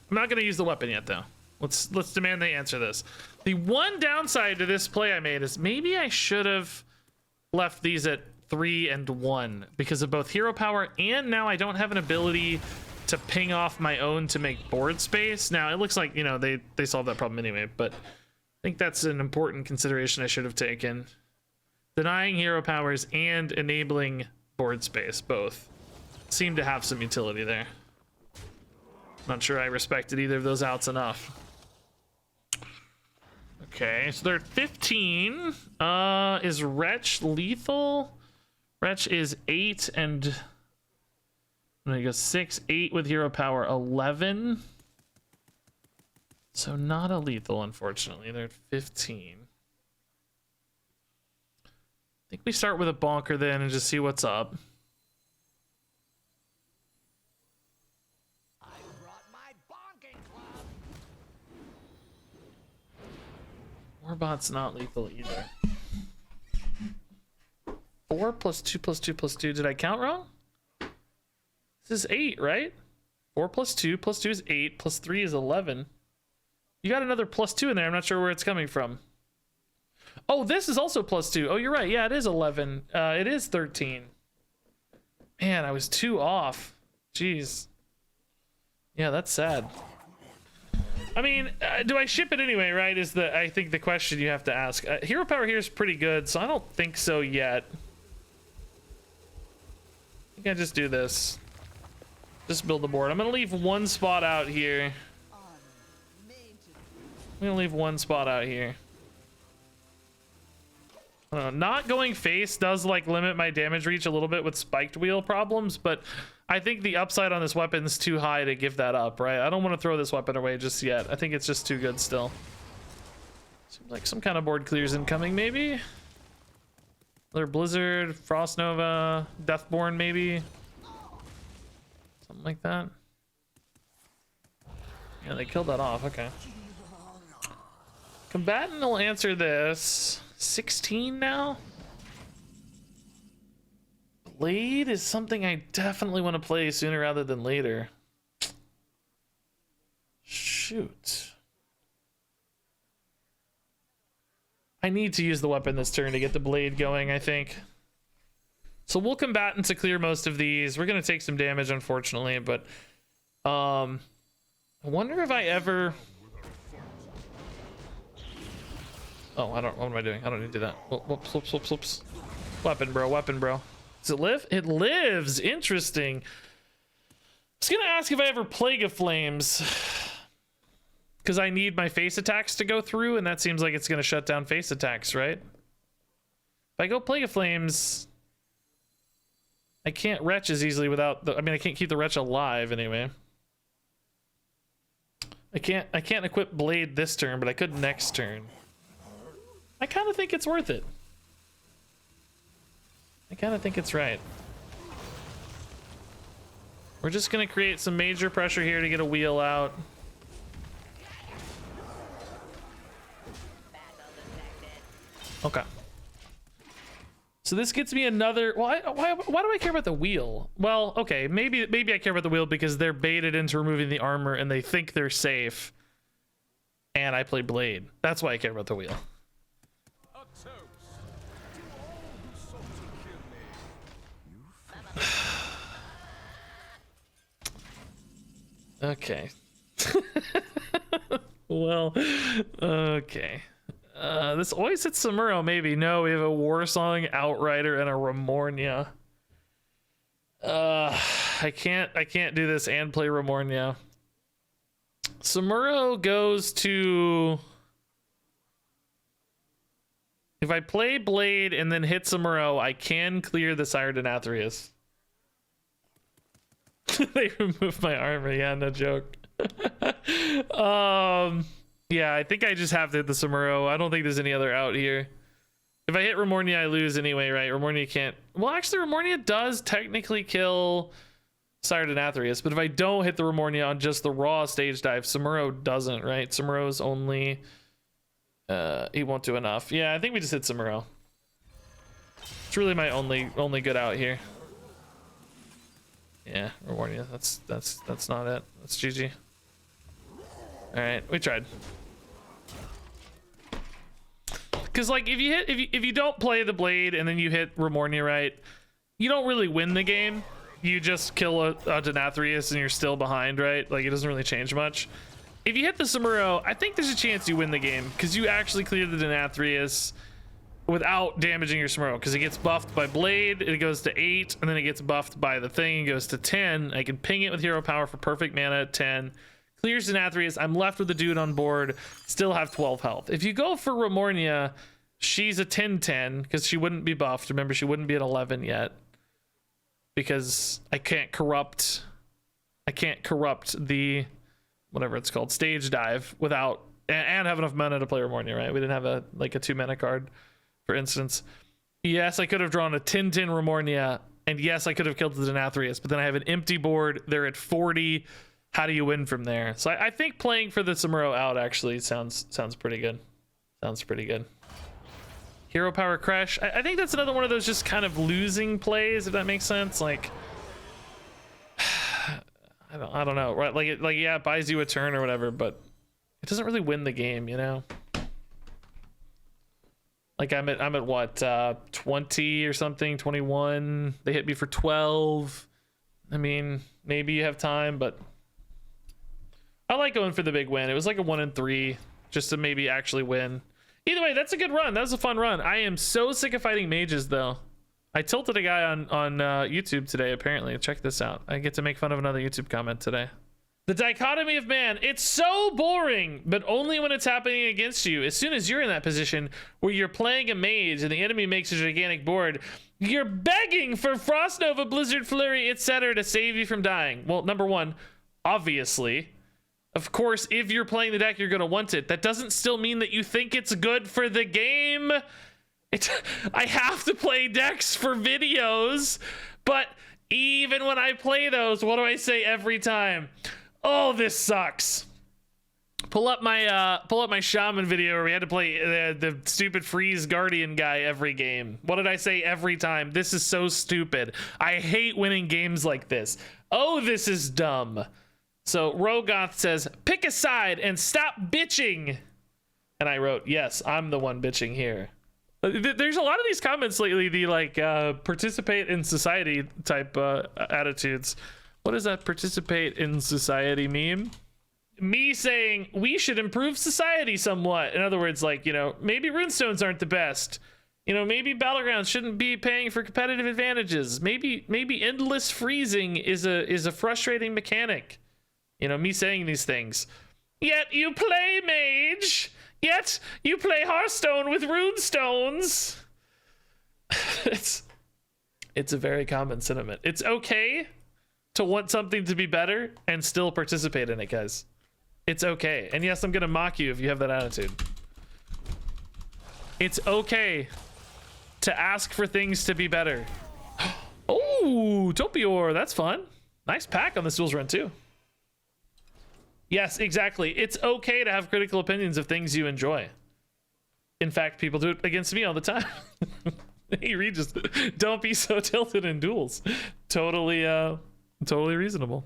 A: I'm not gonna use the weapon yet though. Let's demand they answer this. The one downside to this play I made is maybe I should have left these at 3 and 1 because of both hero power, and now I don't have an ability to ping off my own to make board space. Now it looks like, you know, they solved that problem anyway, but I think that's an important consideration I should have taken. Denying hero powers and enabling board space both seem to have some utility there. Not sure I respected either of those outs enough. Okay, so they're at 15. Is Wretch lethal? Wretch is 8 and I'm gonna go 6, 8 with hero power, 11. So not a lethal, unfortunately. They're at 15. I think we start with a bonker then and just see what's up. Warbot's not lethal either. 4 plus 2 plus 2 plus 2. Did I count wrong? This is 8, right? 4 plus 2 plus 2 is 8 plus 3 is 11. You got another plus 2 in there. I'm not sure where it's coming from. Oh, this is also plus 2. Oh, you're right. Yeah, it is 11. It is 13. Man, I was 2 off. Jeez. Yeah, that's sad. I mean, do I ship it anyway, right? Is I think the question you have to ask. Hero power here is pretty good, so I don't think so yet. I think I just do this. Just build the board. I'm gonna leave one spot out here. I'm gonna leave one spot out here. Not going face does like limit my damage reach a little bit with spiked wheel problems, but I think the upside on this weapon is too high to give that up, right? I don't want to throw this weapon away just yet. I think it's just too good still. Seems like some kind of board clears incoming, maybe. Another Blizzard, Frost Nova, Deathborn, maybe. Something like that. Yeah, they killed that off. Okay. Combatant will answer this. 16 now? Blade is something I definitely want to play sooner rather than later. Shoot. I need to use the weapon this turn to get the blade going, I think. So we'll combatant to clear most of these. We're going to take some damage, unfortunately, but I wonder if I ever... Oh, I don't... What am I doing? I don't need to do that. Whoops, whoops, whoops, whoops. Weapon, bro. Weapon, bro. Does it live? It lives. Interesting. I was gonna ask if I ever Plague of Flames, because I need my face attacks to go through, and that seems like it's gonna shut down face attacks, right? If I go Plague of Flames, I can't retch as easily without the... I mean, I can't keep the retch alive anyway. I can't equip Blade this turn, but I could next turn. I kind of think it's worth it. I kind of think it's right. We're just going to create some major pressure here to get a wheel out. Okay. So this gets me another... Why do I care about the wheel? Well, okay, maybe I care about the wheel because they're baited into removing the armor and they think they're safe. And I play Blade. That's why I care about the wheel. Okay. Well, okay. This always hits Samuro, maybe. No, we have a War Song, Outrider, and a Remornia. I can't do this and play Remornia. Samuro goes to... If I play Blade and then hit Samuro, I can clear the Sire Denathrius. They removed my armor. Yeah, no joke. Yeah, I think I just have to hit the Samuro. I don't think there's any other out here. If I hit Remornia, I lose anyway, right? Remornia can't... Well, actually, Remornia does technically kill Sire Denathrius, but if I don't hit the Remornia on just the raw stage dive, Samuro doesn't, right? Samuro's only... he won't do enough. Yeah, I think we just hit Samuro. It's really my only good out here. Yeah, Remornia. That's not it. That's GG. All right, we tried. Because like if you don't play the Blade and then you hit Remornia, right, you don't really win the game. You just kill a Denathrius and you're still behind, right? Like it doesn't really change much. If you hit the Samuro, I think there's a chance you win the game because you actually clear the Denathrius without damaging your Samuro, because it gets buffed by Blade, it goes to 8, and then it gets buffed by the thing and goes to 10. I can ping it with hero power for perfect mana at 10. Clears Denathrius. I'm left with the dude on board, still have 12 health. If you go for Remornia, she's a 10-10 because she wouldn't be buffed. Remember, she wouldn't be at 11 yet because I can't corrupt the whatever it's called, stage dive without and have enough mana to play Remornia, right? We didn't have a 2-mana card, for instance. Yes, I could have drawn a 10-10 Remornia, and yes, I could have killed the Denathrius, but then I have an empty board. They're at 40. How do you win from there? So I think playing for the Samuro out actually sounds pretty good. Sounds pretty good. Hero Power Crash. I think that's another one of those just kind of losing plays, if that makes sense. Like, I don't know, right? Like yeah, it buys you a turn or whatever, but it doesn't really win the game, you know? Like I'm at what, 20 or something, 21. They hit me for 12. I mean, maybe you have time, but I like going for the big win. It was like a 1-3 just to maybe actually win. Either way, that's a good run. That was a fun run. I am so sick of fighting mages though. I tilted a guy on YouTube today, apparently. Check this out. I get to make fun of another YouTube comment today. The dichotomy of man. It's so boring, but only when it's happening against you. As soon as you're in that position where you're playing a mage and the enemy makes a gigantic board, you're begging for Frost Nova, Blizzard Flurry, etc. to save you from dying. Well, number one, obviously. Of course, if you're playing the deck, you're going to want it. That doesn't still mean that you think it's good for the game. I have to play decks for videos, but even when I play those, what do I say every time? Oh, this sucks. Pull up my shaman video where we had to play the stupid freeze guardian guy every game. What did I say every time? This is so stupid. I hate winning games like this. Oh, this is dumb. So Rogoth says, pick a side and stop bitching. And I wrote, yes, I'm the one bitching here. There's a lot of these comments lately, the like participate in society type attitudes. What is that participate in society meme? Me saying we should improve society somewhat. In other words, like, you know, maybe runestones aren't the best. You know, maybe battlegrounds shouldn't be paying for competitive advantages. Maybe endless freezing is a frustrating mechanic. You know, me saying these things. Yet you play mage. Yet you play Hearthstone with runestones. It's a very common sentiment. It's okay to want something to be better and still participate in it, guys. It's okay. And yes, I'm gonna mock you if you have that attitude. It's okay to ask for things to be better. Oh, Topior, that's fun. Nice pack on this Duels run too. Yes, exactly. It's okay to have critical opinions of things you enjoy. In fact, people do it against me all the time. Hey, Regis, don't be so tilted in duels. Totally reasonable.